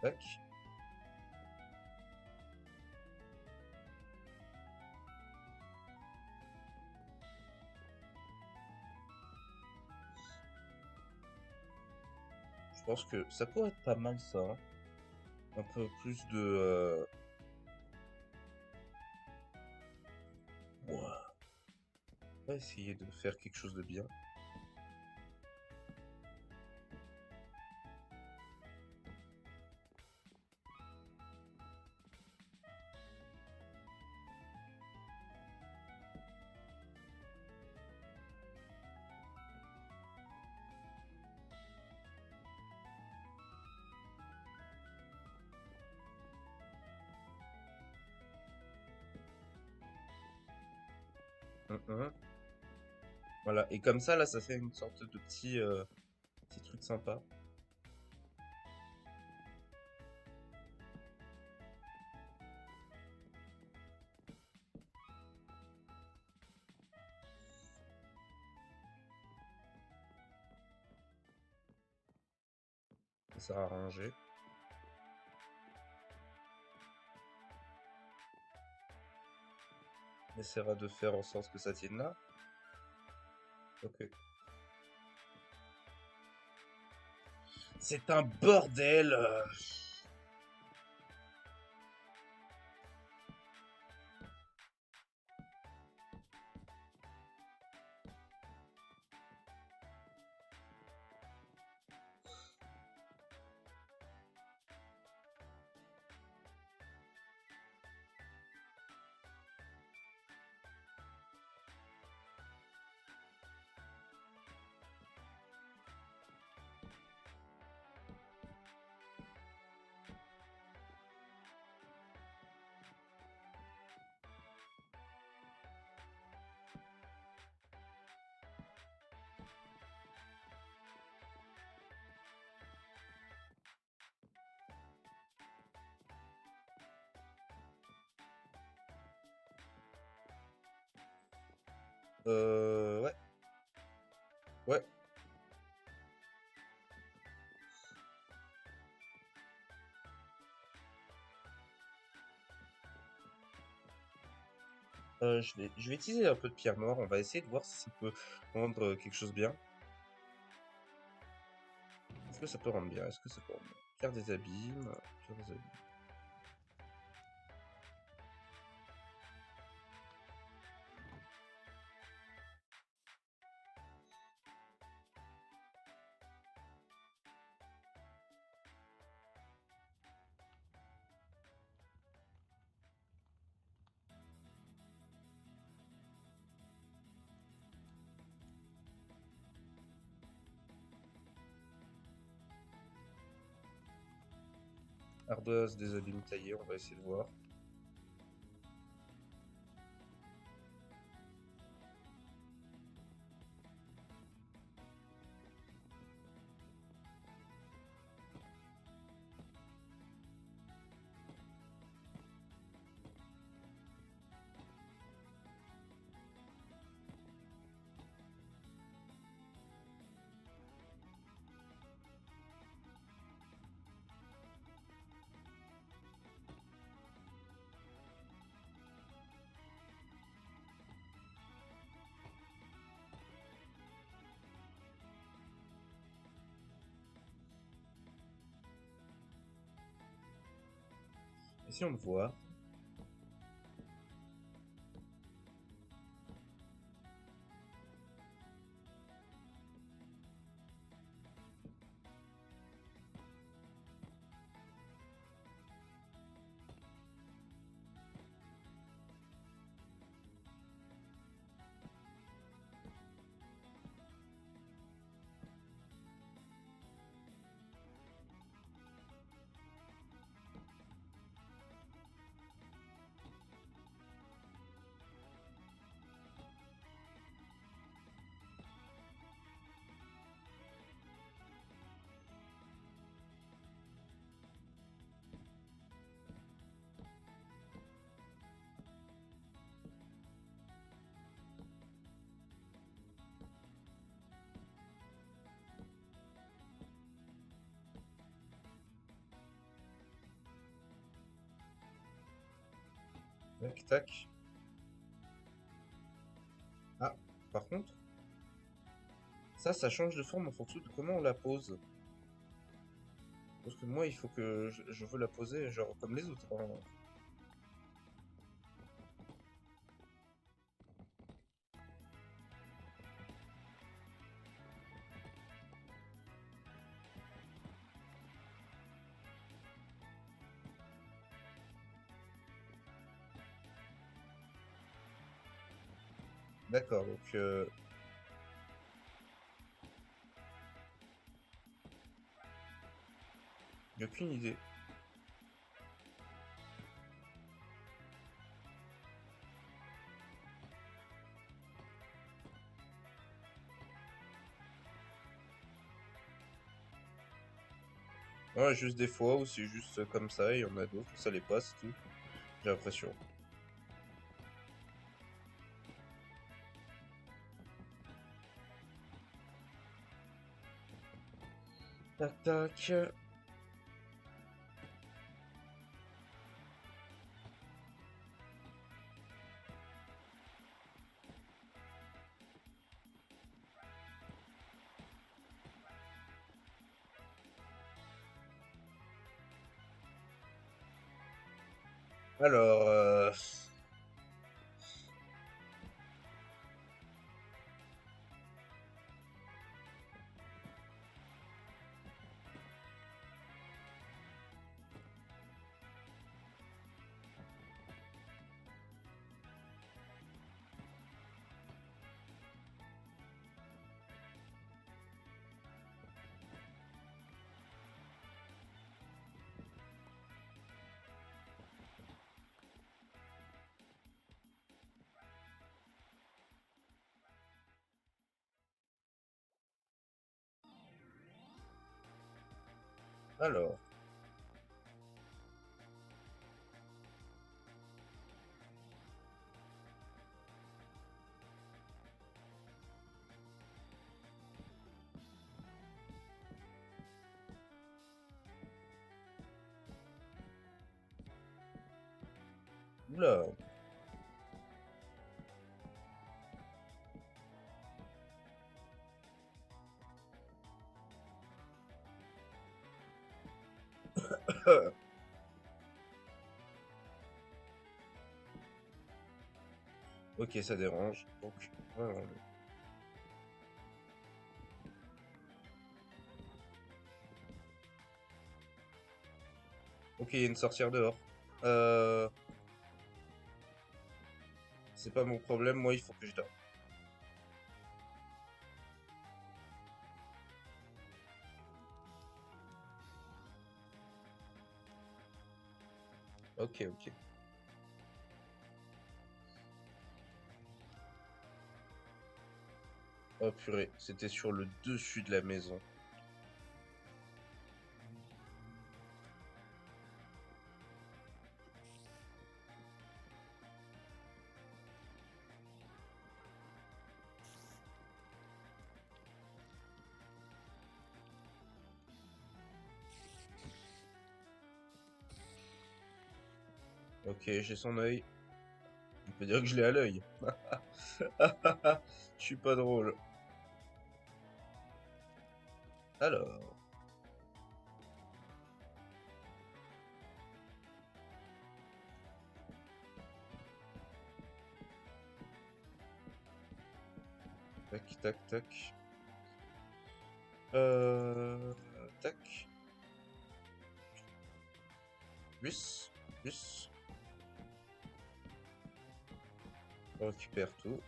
Tac. Je pense que ça pourrait être pas mal ça, hein. Un peu plus de... ouah. On va essayer de faire quelque chose de bien. Mhm. Voilà, et comme ça, là, ça fait une sorte de petit truc sympa. Ça sert à ranger. On essaiera de faire en sorte que ça tienne là. Ok. C'est un bordel. Ouais. Ouais. Je vais utiliser un peu de pierre noire. On va essayer de voir si ça peut rendre quelque chose bien. Est-ce que ça peut rendre bien? Est-ce que ça peut rendre bien? Pierre des abîmes. Pierre des abîmes. Ardoise des abîmes taillés. On va essayer de voir. Essayons de voir. Tac, tac. Ah, par contre, ça change de forme en fonction de comment on la pose. Parce que moi, il faut que je veux la poser genre comme les autres, hein. D'accord, donc j'ai aucune idée. Ouais, juste des fois où c'est juste comme ça, et il y en a d'autres où ça les passe, tout. J'ai l'impression. Tac, tac. Alors, alors. Oula. Ok, ça dérange. Donc, voilà. Ok, il y a une sorcière dehors. Euh, c'est pas mon problème, moi il faut que je dorme. Ok, ok. Oh purée, c'était sur le dessus de la maison. Ok, j'ai son œil. On peut dire que je l'ai à l'œil. Je suis pas drôle. Alors, tac, tac, tac. Tac. Bus, bus. On récupère tout.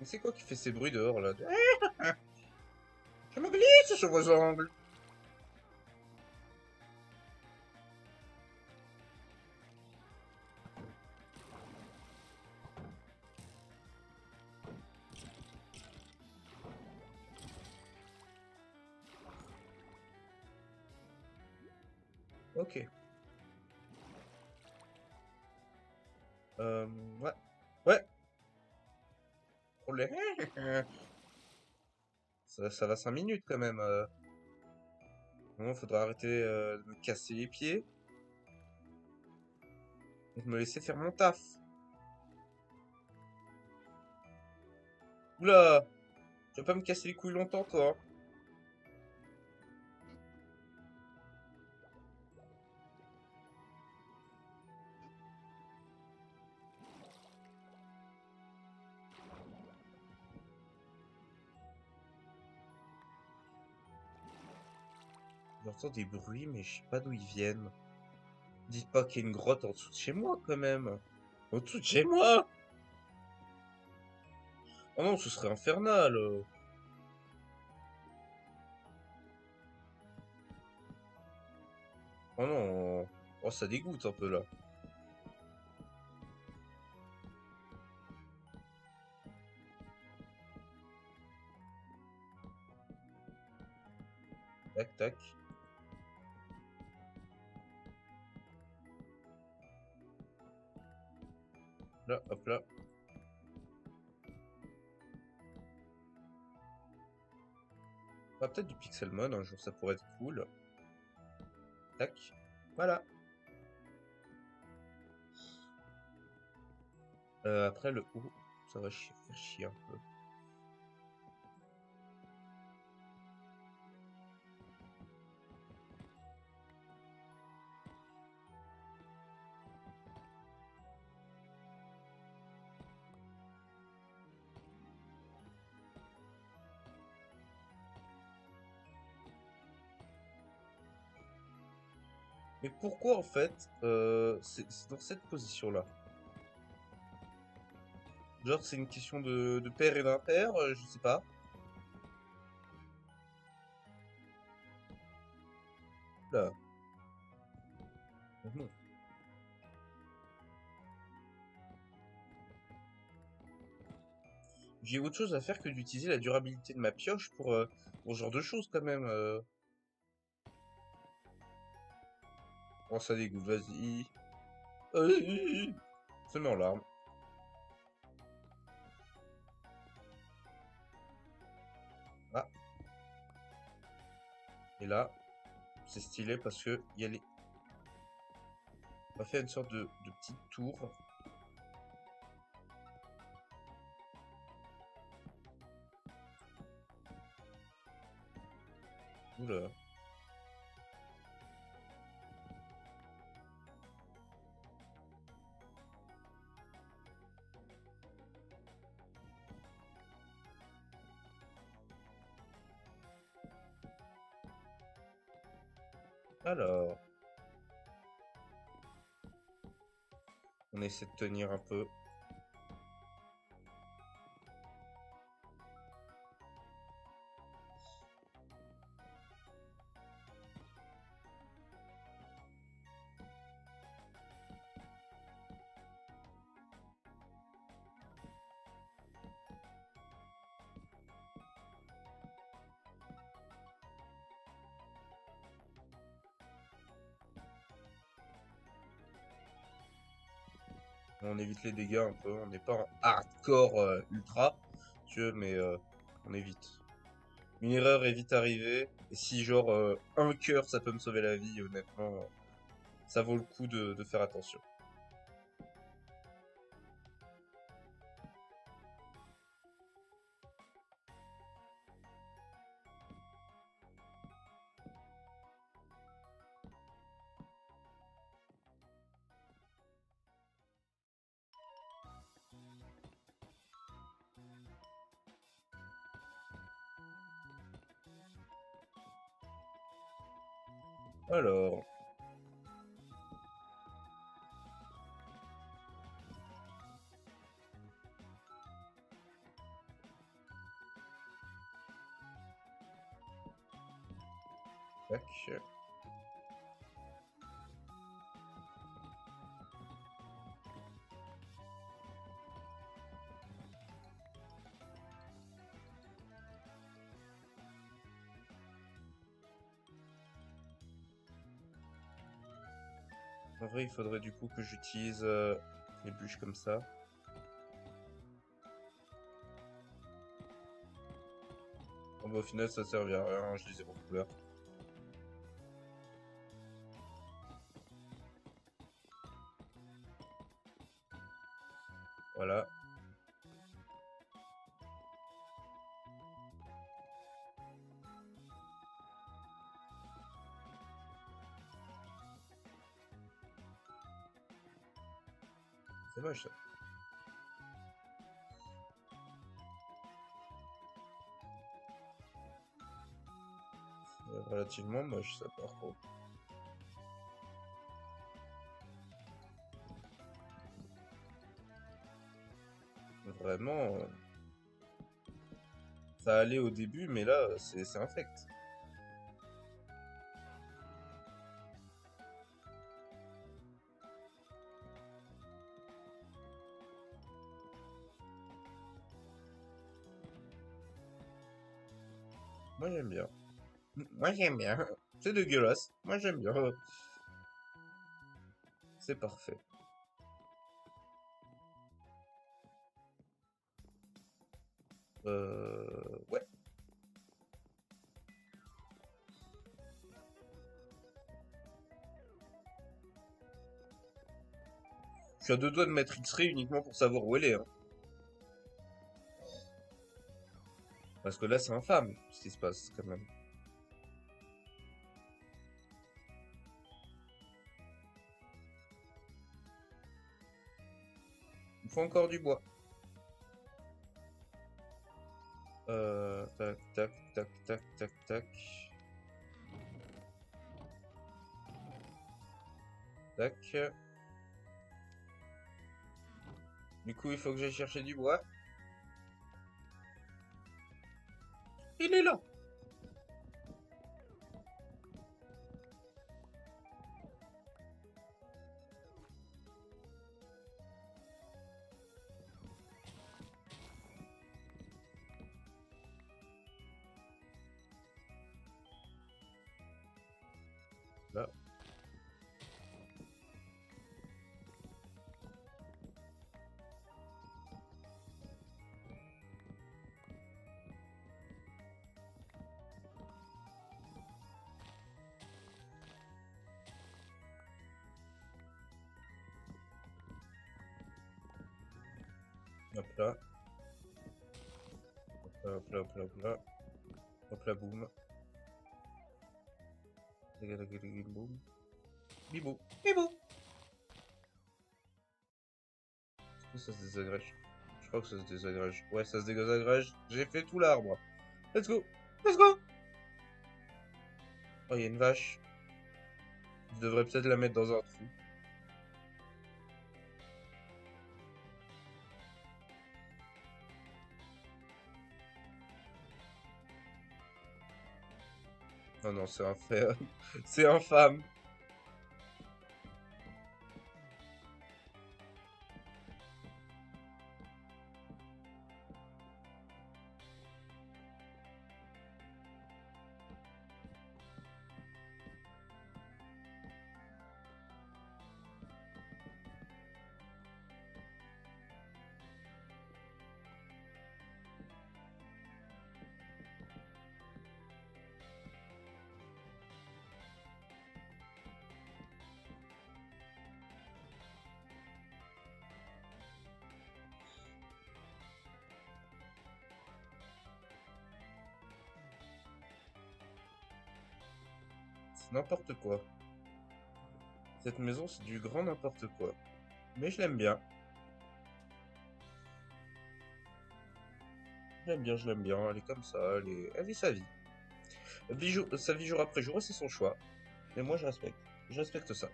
Mais c'est quoi qui fait ces bruits dehors là? Je me glisse sur vos ongles. Ok. Ouais. Ouais. Problème. Ça va 5 minutes quand même. Bon, faudra arrêter de me casser les pieds et de me laisser faire mon taf. Oula! Tu vas pas me casser les couilles longtemps, toi, hein. J'entends des bruits, mais je sais pas d'où ils viennent. Dites pas qu'il y a une grotte en dessous de chez moi, quand même. En dessous de chez moi! Oh non, ce serait infernal. Oh non. Oh, ça dégoûte un peu là. Tac, tac. Là, hop là. Ah, peut-être du Pixelmon, un jour ça pourrait être cool. Tac. Voilà. Après le haut, ça va faire chier un peu. Mais pourquoi en fait c'est dans cette position-là? Genre c'est une question de père et d'impair, je sais pas. Là. Mhm. J'ai autre chose à faire que d'utiliser la durabilité de ma pioche pour ce genre de choses quand même. Oh ça dégoûte, vas-y. Ça met en larmes. Ah, et là, c'est stylé parce que il y a les... On va faire une sorte de petite tour. Oula. Alors, on essaie de tenir un peu. On évite les dégâts un peu. On n'est pas en hardcore ultra, si tu veux, mais on évite. Une erreur est vite arrivée. Et si genre un cœur ça peut me sauver la vie, honnêtement, ça vaut le coup de faire attention. Alors, tac. En vrai, il faudrait du coup que j'utilise les bûches comme ça. Bon, bah, au final, ça servait à rien, je les ai recouverts. Voilà. C'est moche ça. C'est relativement moche ça par contre. Vraiment, ça allait au début, mais là, c'est infect. Moi j'aime bien. Moi j'aime bien. C'est dégueulasse. Moi j'aime bien. C'est parfait. Ouais. Je suis à deux doigts de mettre X-Ray uniquement pour savoir où elle est, hein. Parce que là, c'est infâme, ce qui se passe, quand même. Il faut encore du bois. Tac, tac, tac, tac, tac, tac. Tac. Du coup, il faut que j'aille chercher du bois. Il est là! Là. Hop là. Hop là, hop là, hop là. Hop là, boum. Boum. Bibou. Bibou. Est-ce que ça se désagrège? Je crois que ça se désagrège. Ouais, ça se désagrège. J'ai fait tout l'arbre. Let's go! Let's go! Oh, il y a une vache. Je devrais peut-être la mettre dans un trou. Non, non, c'est un fait. C'est infâme. C'est n'importe quoi. Cette maison, c'est du grand n'importe quoi. Mais je l'aime bien. Je l'aime bien, je l'aime bien. Elle est comme ça, elle vit sa vie. Sa vie jour après jour, c'est son choix. Mais moi, je respecte. Je respecte ça.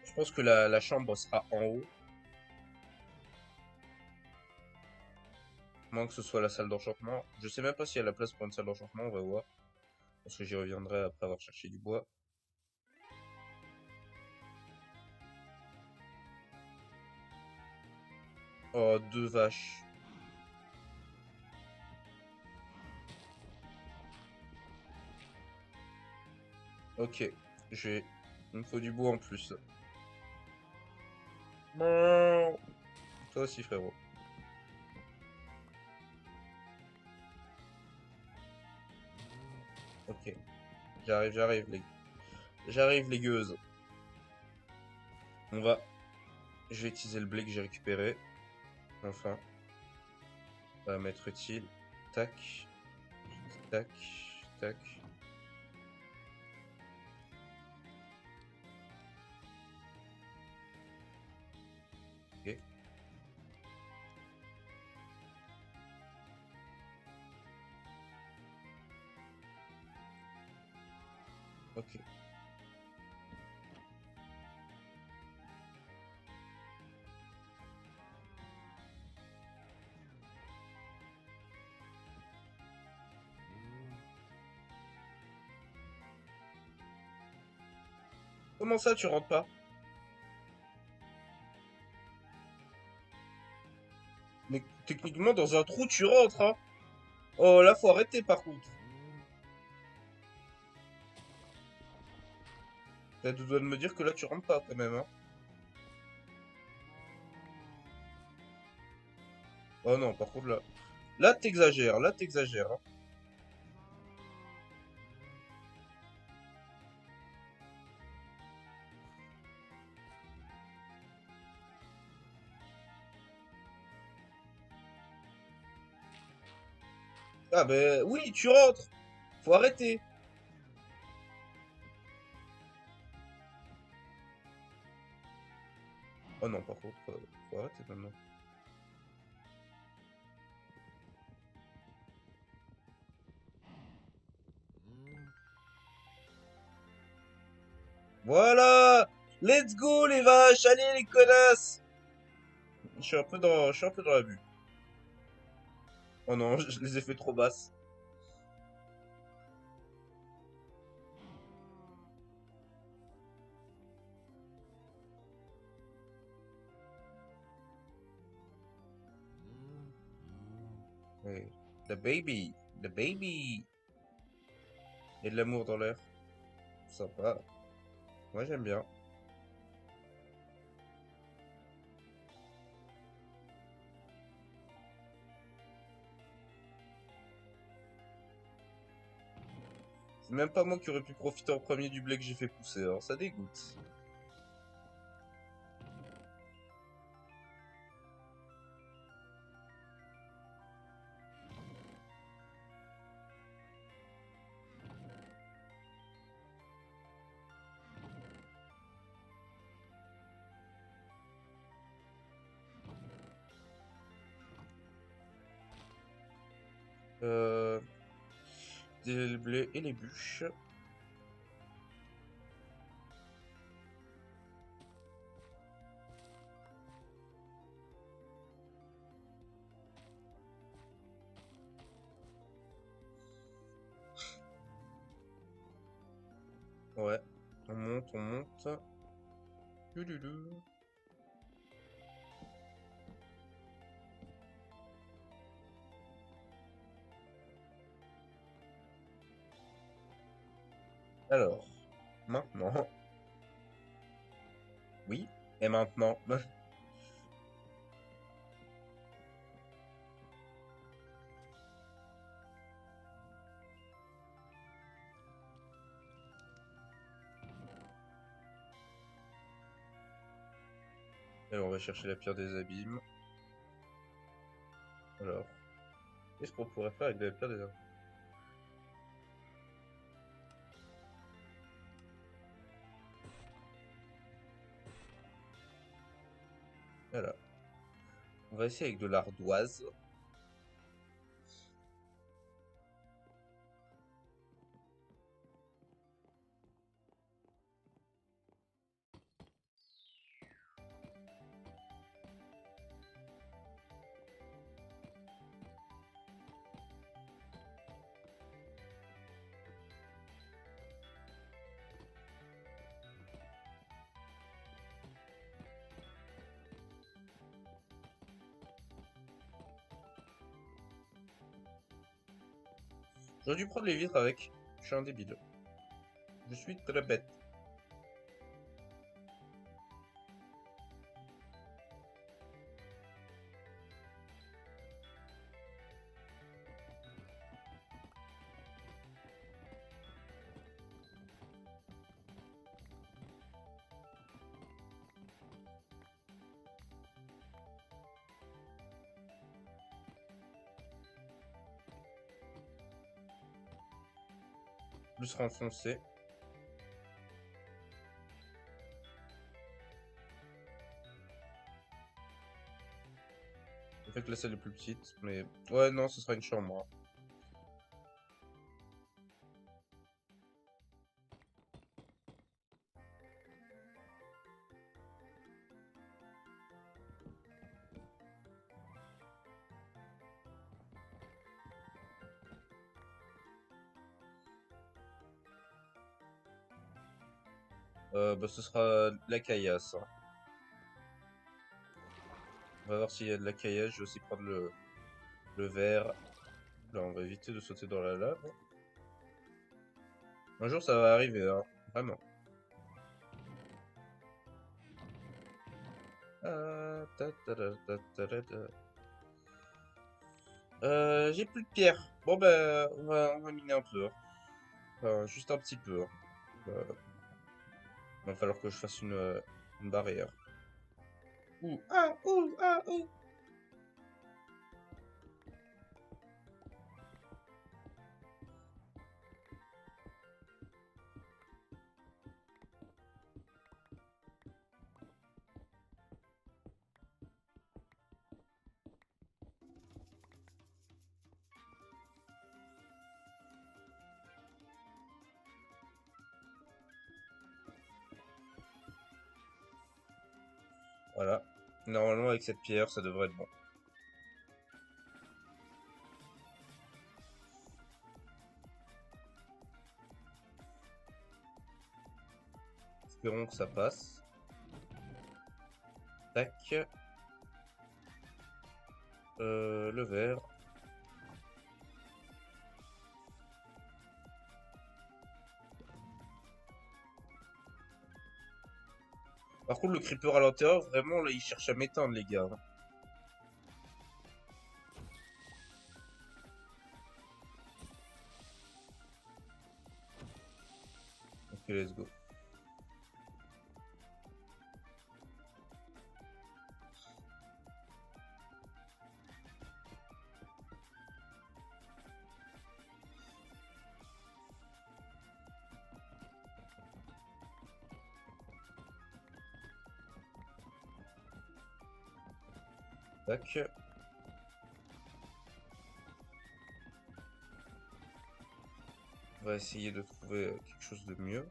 Je pense que la chambre sera en haut. À moins que ce soit la salle d'enchantement. Je sais même pas s'il y a la place pour une salle d'enchantement, on va voir. Parce que j'y reviendrai après avoir cherché du bois. Oh, deux vaches. Ok, j'ai... Il me faut du bois en plus. Non. Toi aussi, frérot. Ok, j'arrive, les gueuses. On va... Je vais utiliser le blé que j'ai récupéré. Enfin, ça va m'être utile. Tac, tac, tac. Ok, ok. Comment ça, tu rentres pas? Mais techniquement, dans un trou, tu rentres, hein? Oh, là, faut arrêter, par contre. T'as deux doigts de me dire que là, tu rentres pas, quand même, hein? Oh non, par contre, là... Là, t'exagères, hein? Ah, ben, oui, tu rentres! Faut arrêter! Oh non, par contre, faut arrêter maintenant. Voilà! Let's go, les vaches! Allez, les connasses! Je suis un peu dans la vue. Oh non, je les ai fait trop basses. Ouais. The baby! The baby! Il y a de l'amour dans l'air. Sympa. Moi, j'aime bien. C'est même pas moi qui aurais pu profiter en premier du blé que j'ai fait pousser, alors ça dégoûte. Euh... Le blé et les bûches. Ouais. On monte, on monte. Touloulou. Alors, maintenant. Oui. Et maintenant. Et on va chercher la pierre des abîmes. Alors, qu'est-ce qu'on pourrait faire avec la pierre des abîmes? Voilà. On va essayer avec de l'ardoise. J'aurais dû prendre les vitres avec. Je suis un débile. Je suis très bête. Plus renfoncé. En fait que la salle est plus petite, mais... Ouais, non, ce sera une chambre. Hein. Bah, ce sera la caillasse. Hein. On va voir s'il y a de la caillasse. Je vais aussi prendre le verre. Là, on va éviter de sauter dans la lave. Un jour, ça va arriver, hein. Vraiment. J'ai plus de pierre. Bon, ben, on va miner un peu. Hein. Enfin, juste un petit peu. Hein. Il va falloir que je fasse une barrière. Ouh, ah, ouh, ah, ouh. Voilà. Normalement, avec cette pierre, ça devrait être bon. Espérons que ça passe. Tac. Le verre. Par contre, le creeper à l'intérieur, vraiment, là, il cherche à m'éteindre, les gars. Hein. Ok, let's go. Tac. On va essayer de trouver quelque chose de mieux.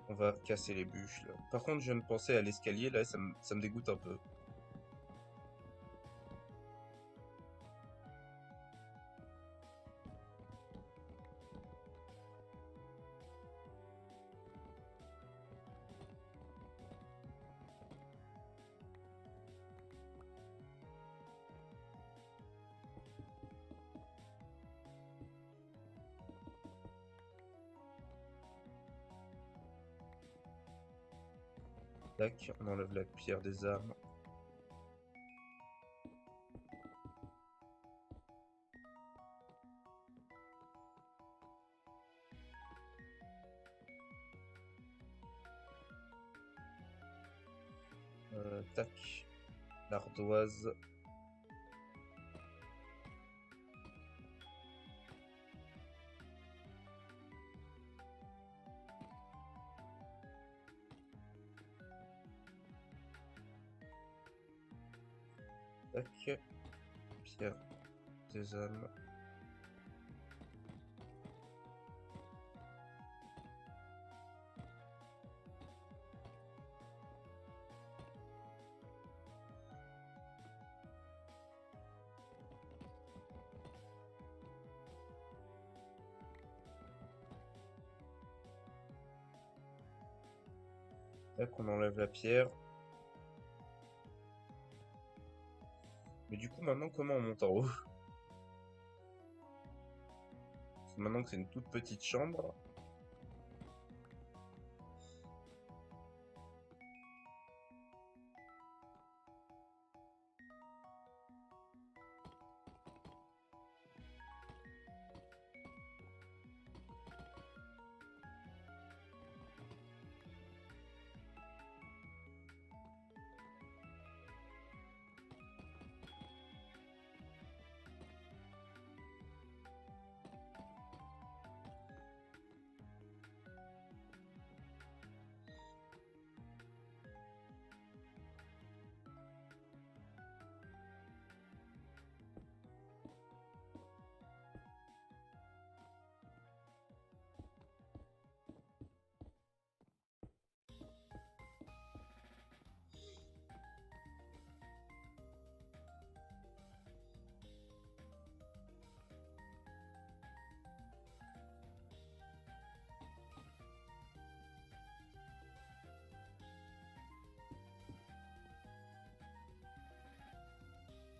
On va casser les bûches, là. Par contre, je viens de penser à l'escalier, là, ça me dégoûte un peu. Tac, on enlève la pierre des armes. Tac, l'ardoise. Tac. des âmes. Là qu'on enlève la pierre. Mais du coup, maintenant, comment on monte en haut? Parce que maintenant que c'est une toute petite chambre.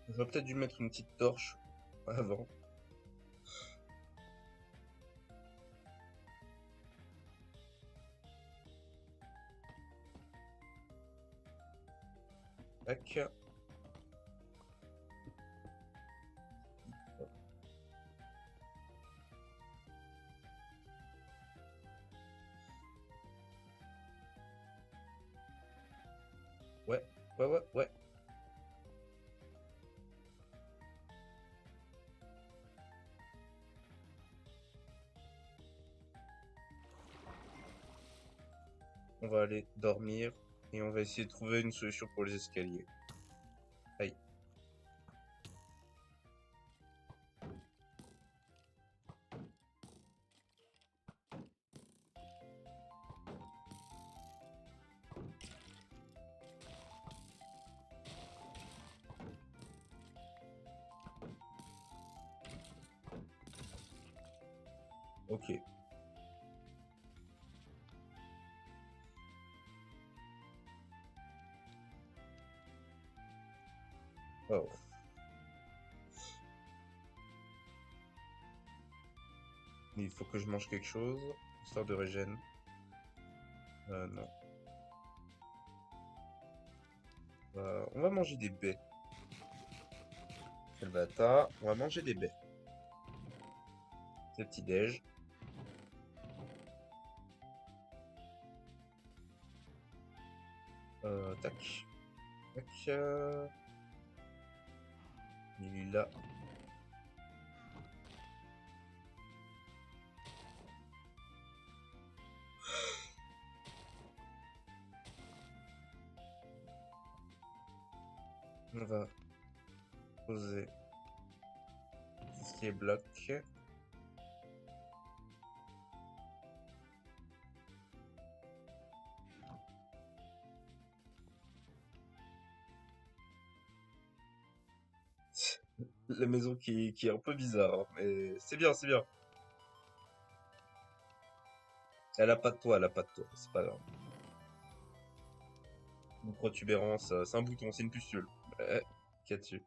J'aurais peut-être dû mettre une petite torche avant. Tac. Ouais, ouais. On va aller dormir et on va essayer de trouver une solution pour les escaliers. Aïe. Ok. Oh. Il faut que je mange quelque chose, histoire de régène. Non. On va manger des baies. Quel bâtard. On va manger des baies. C'est petit-déj. Tac. Tac. Il est là. On va poser tout ce qui est bloc. La maison qui est un peu bizarre, hein, mais c'est bien, c'est bien. Elle a pas de toit, elle a pas de toit, c'est pas grave. Une protubérance, c'est un bouton, c'est une pustule. Qu'il y a dessus.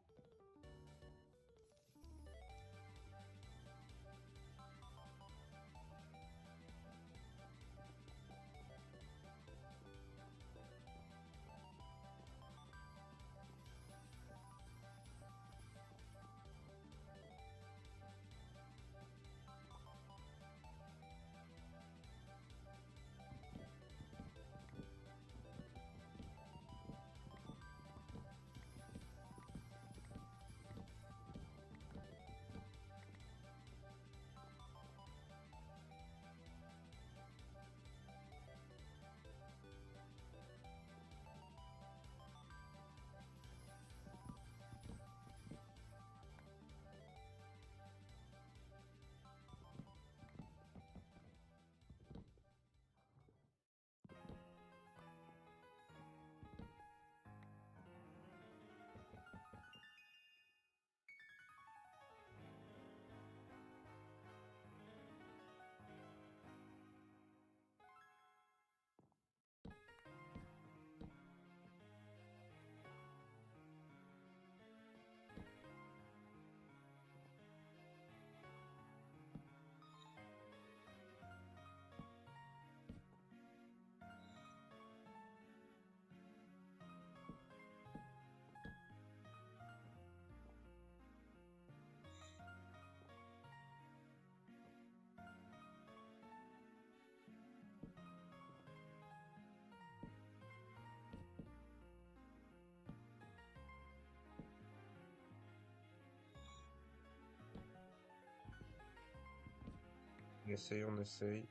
On essaye, on essaye.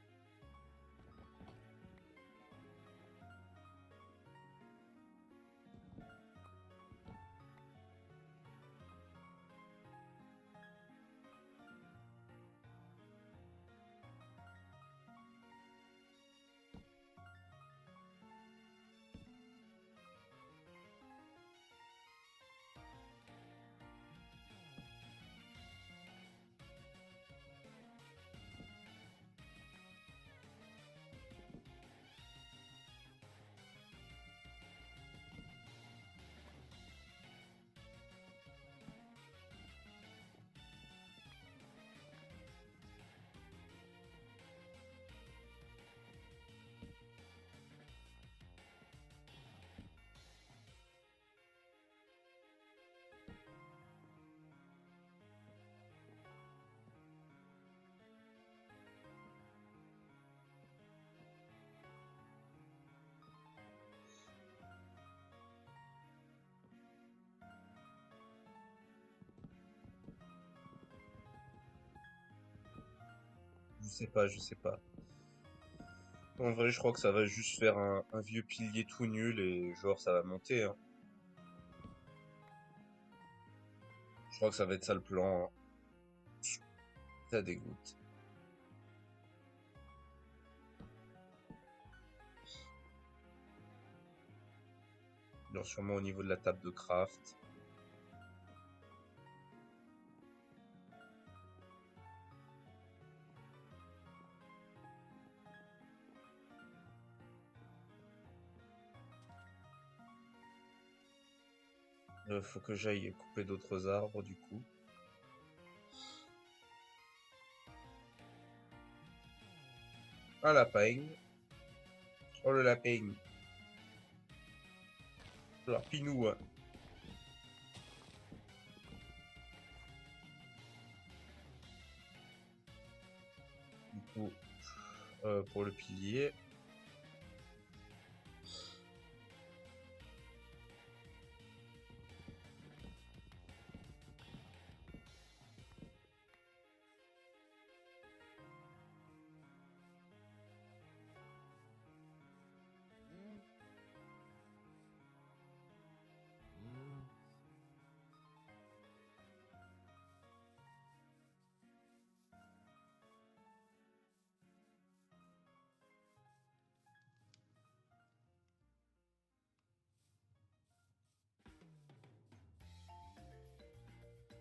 Je sais pas, je sais pas. En vrai, je crois que ça va juste faire un vieux pilier tout nul et genre ça va monter, hein. Je crois que ça va être ça le plan, hein. Ça dégoûte. Genre sûrement au niveau de la table de craft. Faut que j'aille couper d'autres arbres du coup. Un lapin. Oh le lapin. Alors Pinou, hein. Du coup, pour le pilier.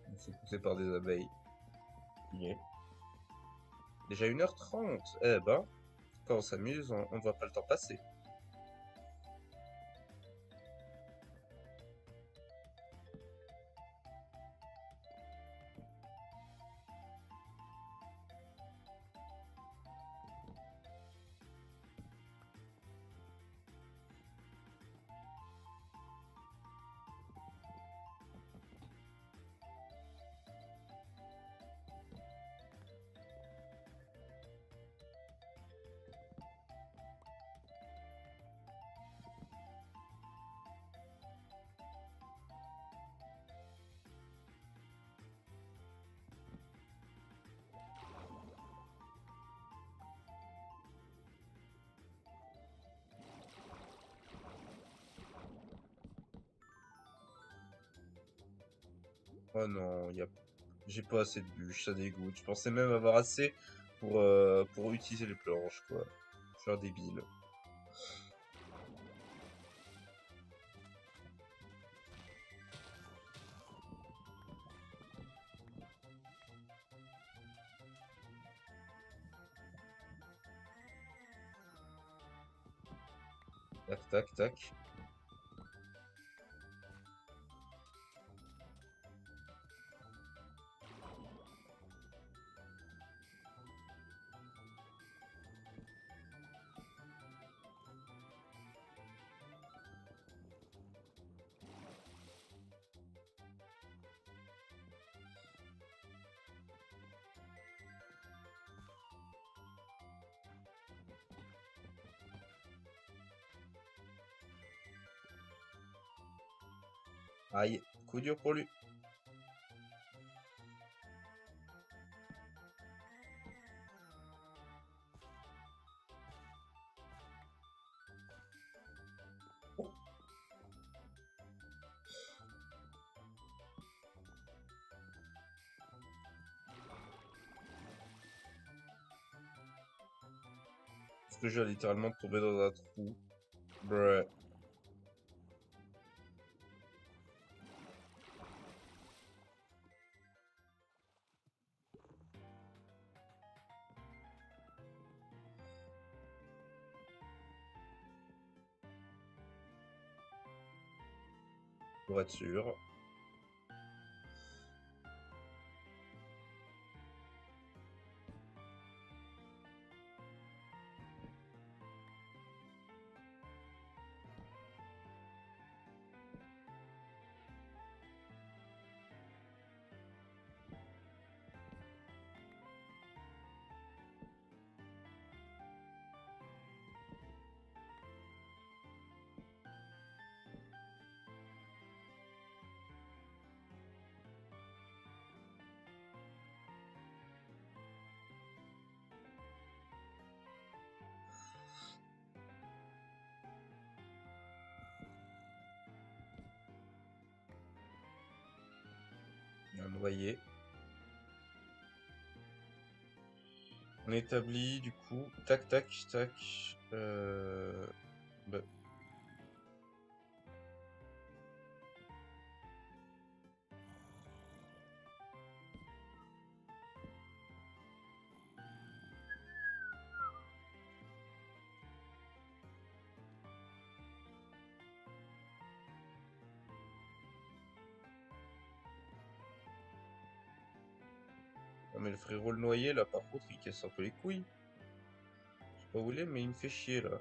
On se fait pousser par des abeilles. Yeah. Déjà 1h30. Eh ben, quand on s'amuse, on ne voit pas le temps passer. Oh non, j'ai pas assez de bûches, ça dégoûte. Je pensais même avoir assez pour utiliser les planches, quoi. Je suis un débile. Tac, tac, tac. Aïe, coup dur pour lui. Parce que je viens littéralement de tomber dans un trou. Bruh. Pour être sûr. Il y a un noyer. On établit du coup. Tac, tac, tac. Bah, ah, mais le frérot le noyer là, par contre, il casse un peu les couilles. Je sais pas où vous voulez, mais il me fait chier là.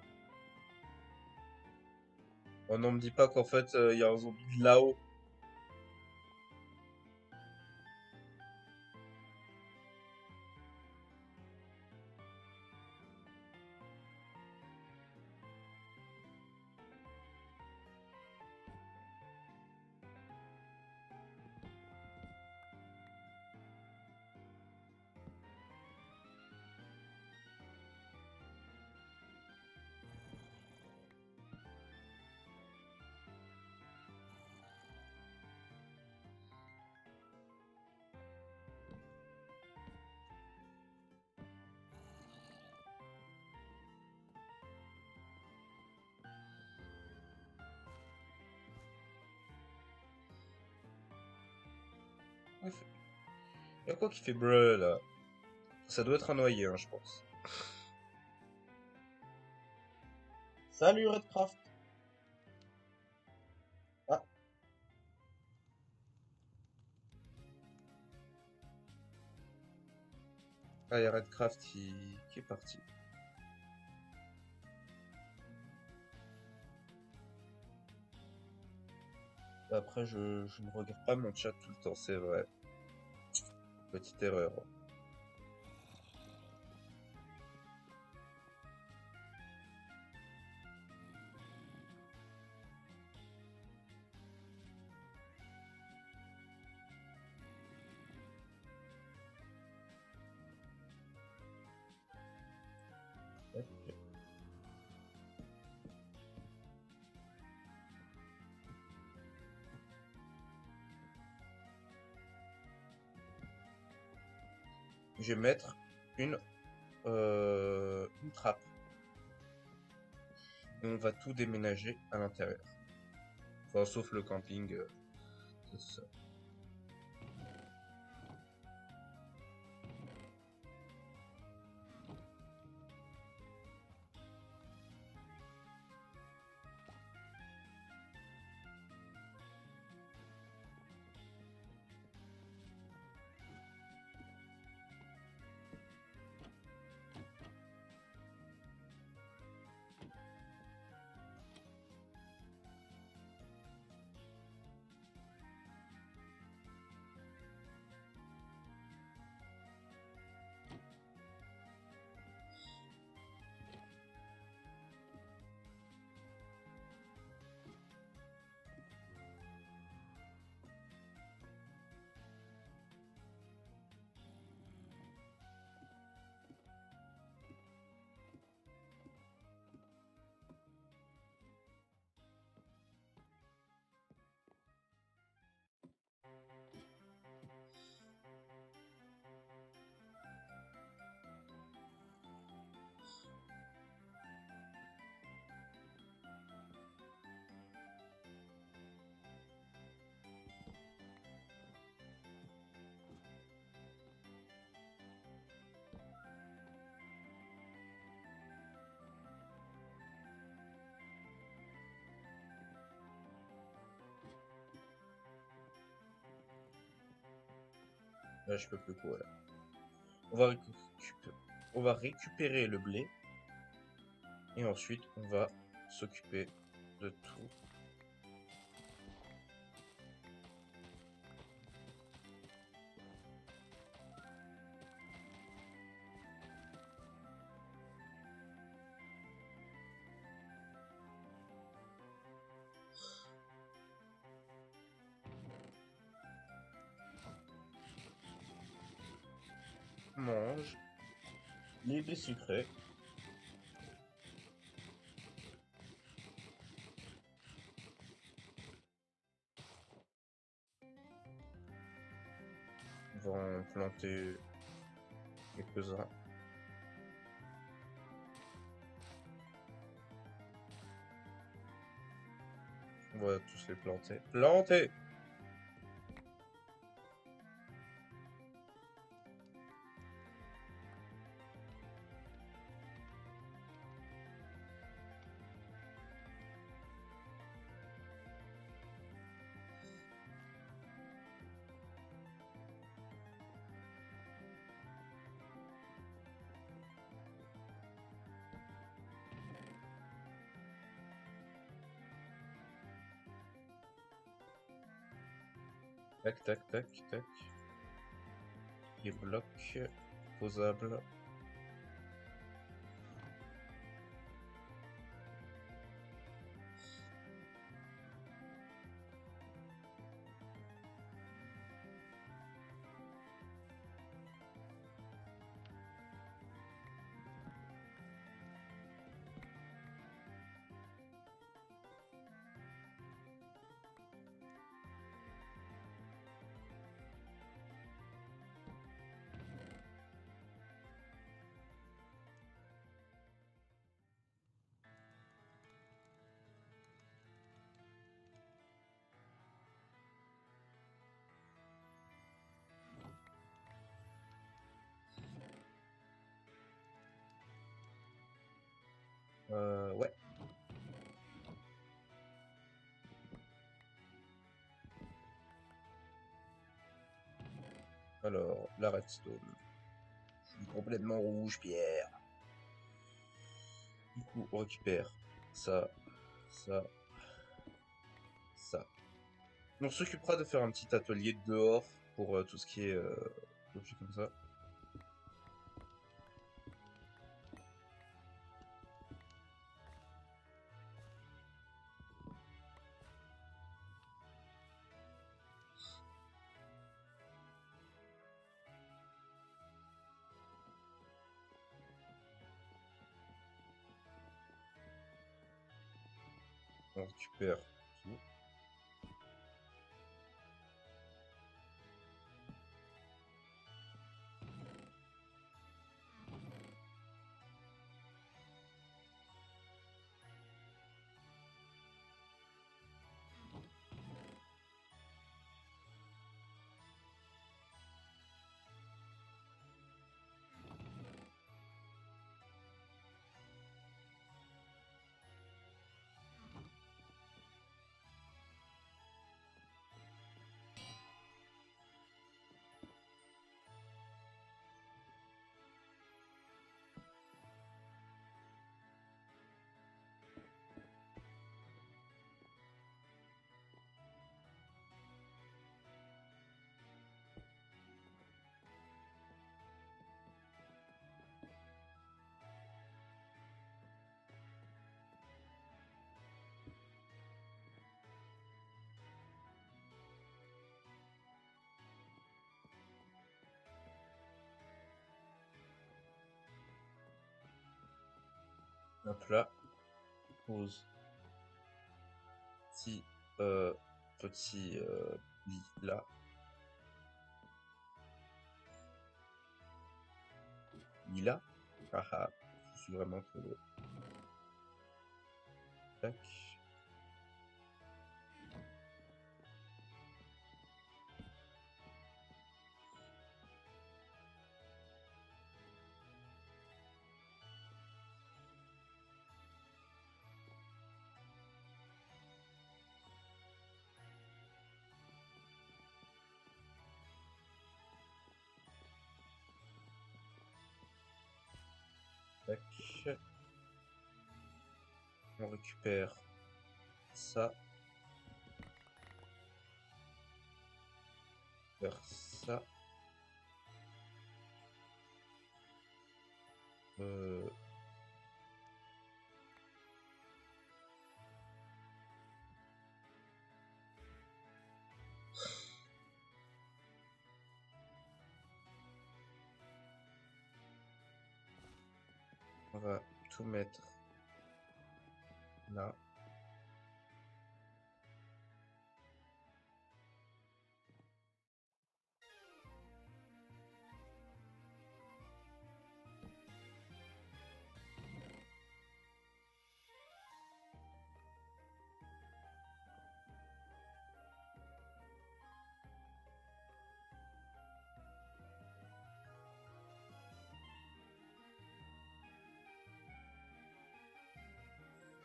Oh non, me dis pas qu'en fait, il y a un zombie de là-haut. Il y a quoi qui fait bleu là? Ça doit être un noyer, hein, je pense. Salut Redcraft. Ah, ah, il y a Redcraft qui est parti. Après, je ne regarde pas mon chat tout le temps, c'est vrai. Petite erreur. Je vais mettre une trappe. Et on va tout déménager à l'intérieur. Enfin, sauf le camping. C'est ça. Là, je peux plus quoi, là. On va on va récupérer le blé. Et ensuite, on va s'occuper de tout. Mange les blés sucrés. On va en planter quelques-uns. On va tous les planter. Planter! Tac, tac, tac, tac. Les blocs posables. Ouais. Alors, la redstone. Je suis complètement rouge, Pierre. Du coup, on récupère ça, ça, ça. On s'occupera de faire un petit atelier dehors pour tout ce qui est objets comme ça. On récupère tout. Hop là. Pose. Petit, petit lit là. Lit là. Haha. Je suis vraiment trop lourd. Tac. Tac. On récupère ça. Faire ça. Euh, on va tout mettre là.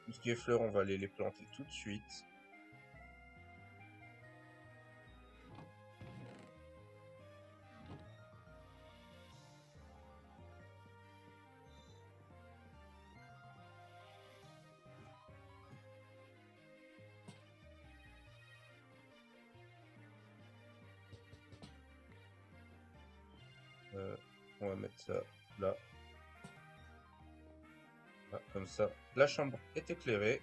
Tout ce qui est fleurs, on va aller les planter tout de suite. On va mettre ça là. Ah, comme ça, la chambre est éclairée.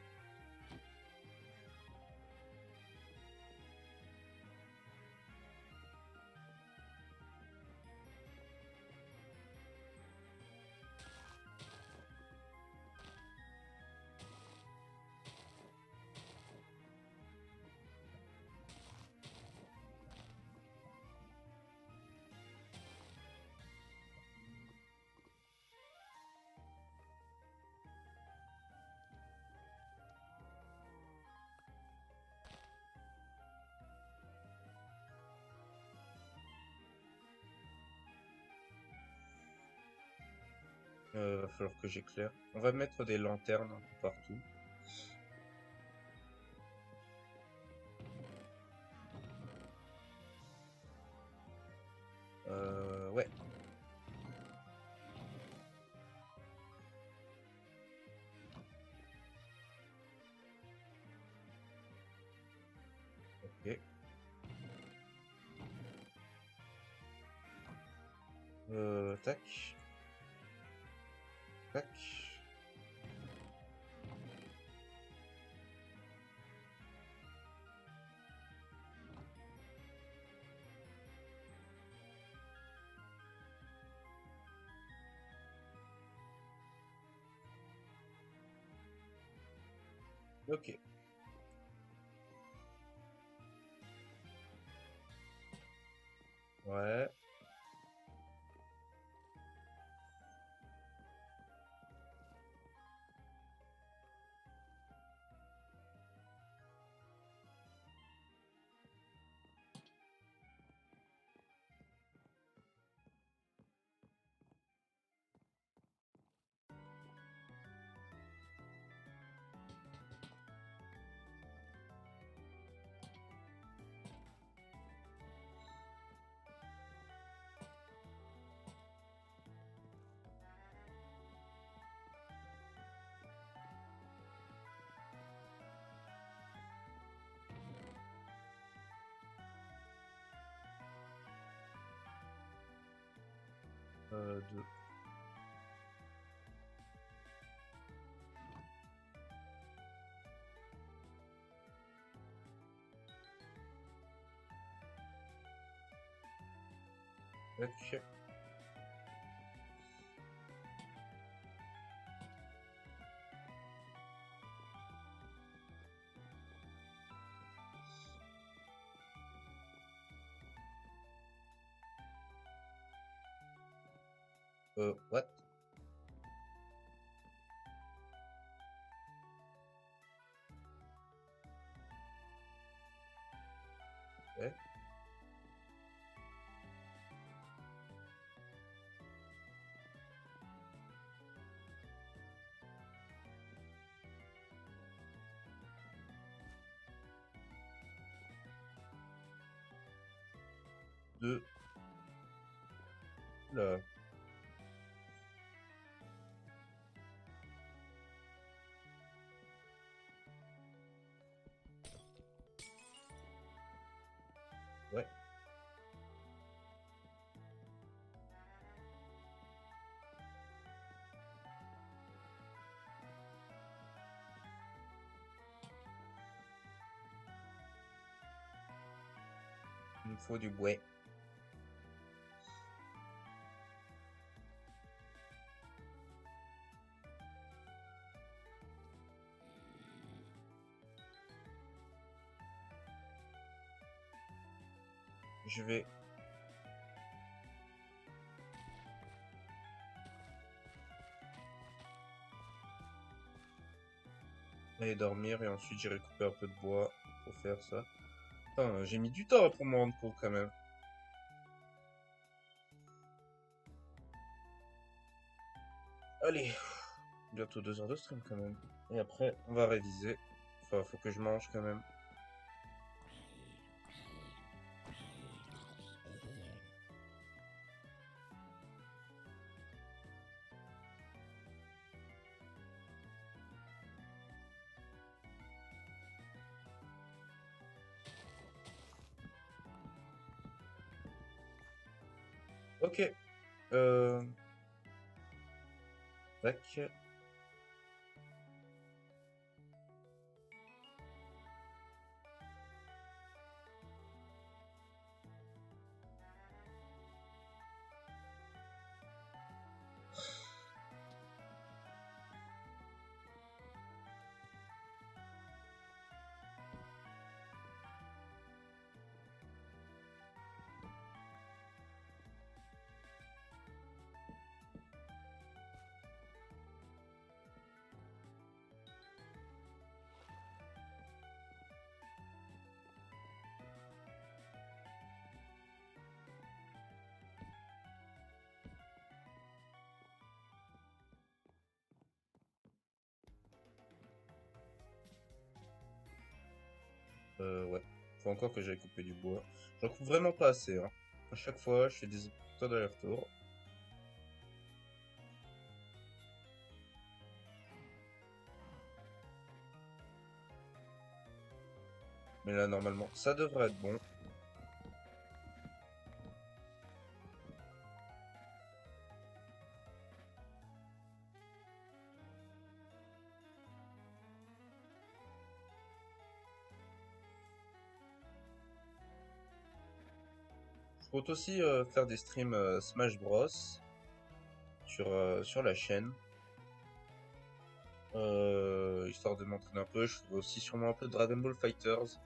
Va falloir que j'éclaire. On va mettre des lanternes un peu partout. Ouais. Ok. Tac. Tac. Ok. Ouais. Deux. Ok. What? Ouais. Deux. Là. me faut du bois. Je vais aller dormir et ensuite j'irai couper un peu de bois pour faire ça. Putain, j'ai mis du temps pour me rendre compte quand même. Allez, bientôt 2 heures de stream quand même. Et après, on va réviser. Enfin, faut que je mange quand même. Ok. Euh... Tac. Ouais. Faut encore que j'aille couper du bois. J'en coupe vraiment pas assez, hein. À chaque fois, je fais des temps d'aller-retour. Mais là, normalement, ça devrait être bon. Je compte aussi faire des streams Smash Bros. Sur la chaîne. Histoire de m'entraîner un peu. Je ferai aussi sûrement un peu de Dragon Ball Fighters.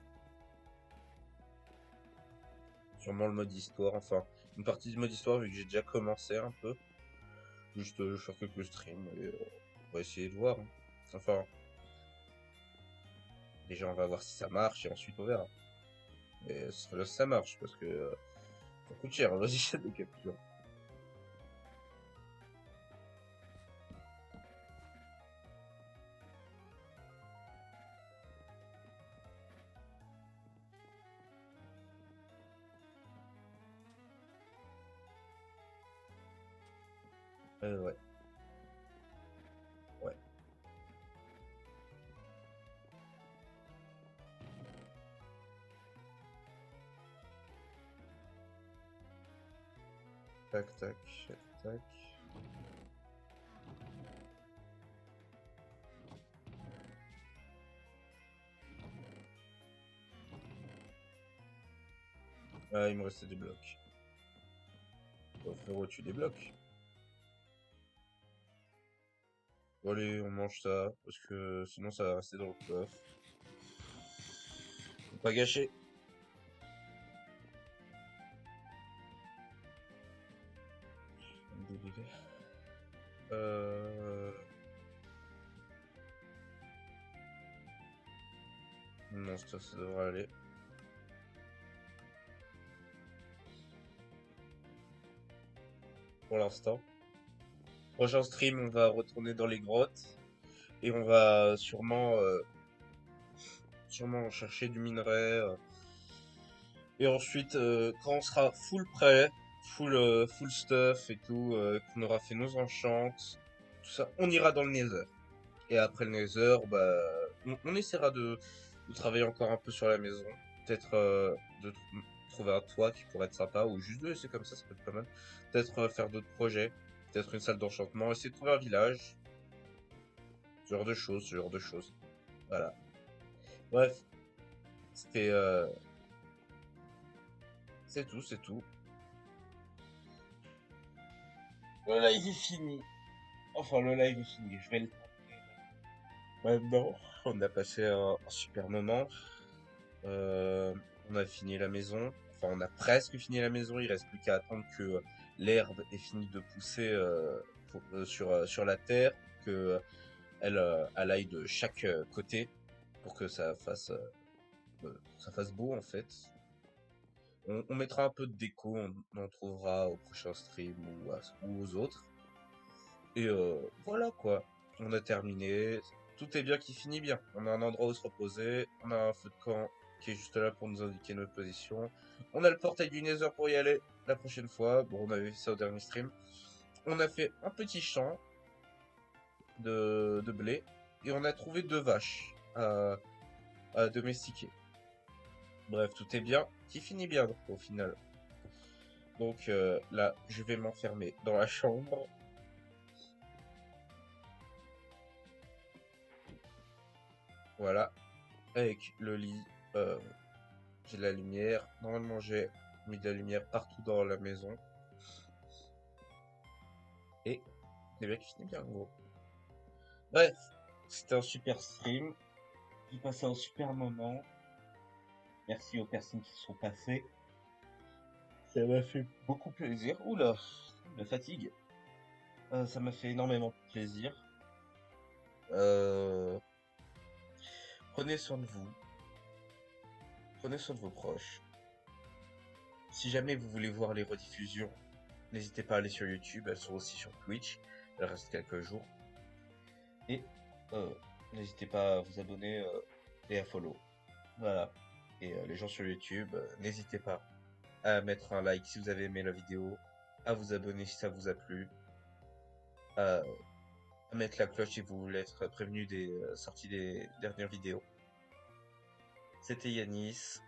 Sûrement le mode histoire. Enfin, une partie du mode histoire vu que j'ai déjà commencé un peu. Juste faire quelques streams et on va essayer de voir, hein. Enfin, déjà on va voir si ça marche et ensuite on verra. Et ce serait là si ça marche parce que ça coûte cher, un logiciel de capture. Ouais, ouais. Tac, tac, tac. Ah, il me restait des blocs. Bon, frérot, tu débloques. Bon, allez, on mange ça, parce que sinon ça va rester dans le coffre. Faut pas gâcher. Euh... Non, ça devrait aller. Pour l'instant. Prochain stream, on va retourner dans les grottes. Et on va sûrement chercher du minerai. Et ensuite, quand on sera full prêt, full stuff et tout, qu'on aura fait nos enchants, tout ça, on ira dans le Nether. Et après le Nether, bah, on essaiera de travailler encore un peu sur la maison. Peut-être trouver un toit qui pourrait être sympa, ou juste de laisser comme ça peut être pas mal. Peut-être faire d'autres projets. Peut-être une salle d'enchantement. Essayer de trouver un village. Ce genre de choses, ce genre de choses. Voilà. Bref, c'était C'est tout, c'est tout. Le live est fini. Enfin, le live est fini. Je vais le terminer. Maintenant, on a passé un super moment. Euh, on a fini la maison. Enfin, on a presque fini la maison. Il reste plus qu'à attendre que l'herbe ait fini de pousser sur la terre, que elle aille de chaque côté pour que ça fasse beau en fait. On mettra un peu de déco, on en trouvera au prochain stream ou aux autres. Et voilà quoi, on a terminé. Tout est bien qui finit bien. On a un endroit où se reposer, on a un feu de camp qui est juste là pour nous indiquer notre position. On a le portail du Nether pour y aller la prochaine fois. Bon, on avait fait ça au dernier stream. On a fait un petit champ de blé et on a trouvé 2 vaches à domestiquer. Bref, tout est bien qui finit bien au final. Donc là, je vais m'enfermer dans la chambre. Voilà, avec le lit. euh, j'ai de la lumière. Normalement, j'ai mis de la lumière partout dans la maison. Et c'est bien qui finit bien, en gros. Bref, c'était un super stream. J'ai passé un super moment. Merci aux personnes qui sont passées. Ça m'a fait beaucoup plaisir. Oula, la fatigue. Ça m'a fait énormément plaisir. Euh, Prenez soin de vous. Prenez soin de vos proches. Si jamais vous voulez voir les rediffusions, n'hésitez pas à aller sur YouTube. Elles sont aussi sur Twitch. Il reste quelques jours. Et euh, n'hésitez pas à vous abonner et à follow. Voilà. Et les gens sur YouTube, n'hésitez pas à mettre un like si vous avez aimé la vidéo, à vous abonner si ça vous a plu, à, à mettre la cloche si vous voulez être prévenu des sorties des dernières vidéos. C'était Yanis.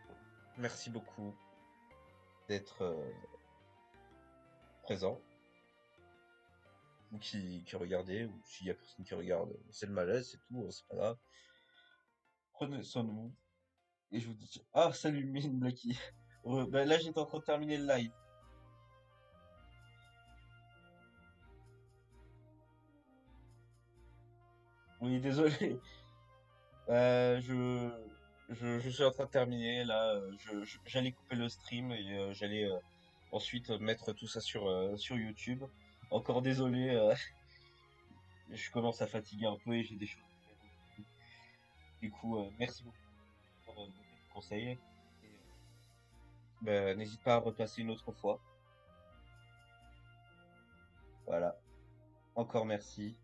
Merci beaucoup d'être présent. Ou qui regardez, ou s'il y a personne qui regarde, c'est le malaise, c'est tout, c'est pas grave. Prenez soin de vous. Et je vous dis, ah, salut, Mine Blacky. Bah, là, j'étais en train de terminer le live. Oui, désolé. Je suis en train de terminer. Là, j'allais couper le stream et j'allais ensuite mettre tout ça sur YouTube. Encore désolé, je commence à fatiguer un peu et j'ai des choses à faire aussi. Du coup, merci beaucoup pour donner des conseils. Et, bah, n'hésite pas à repasser une autre fois. Voilà. Encore merci.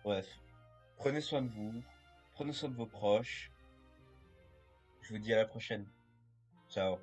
Bref, prenez soin de vous. Prenez soin de vos proches. Je vous dis à la prochaine. Ciao.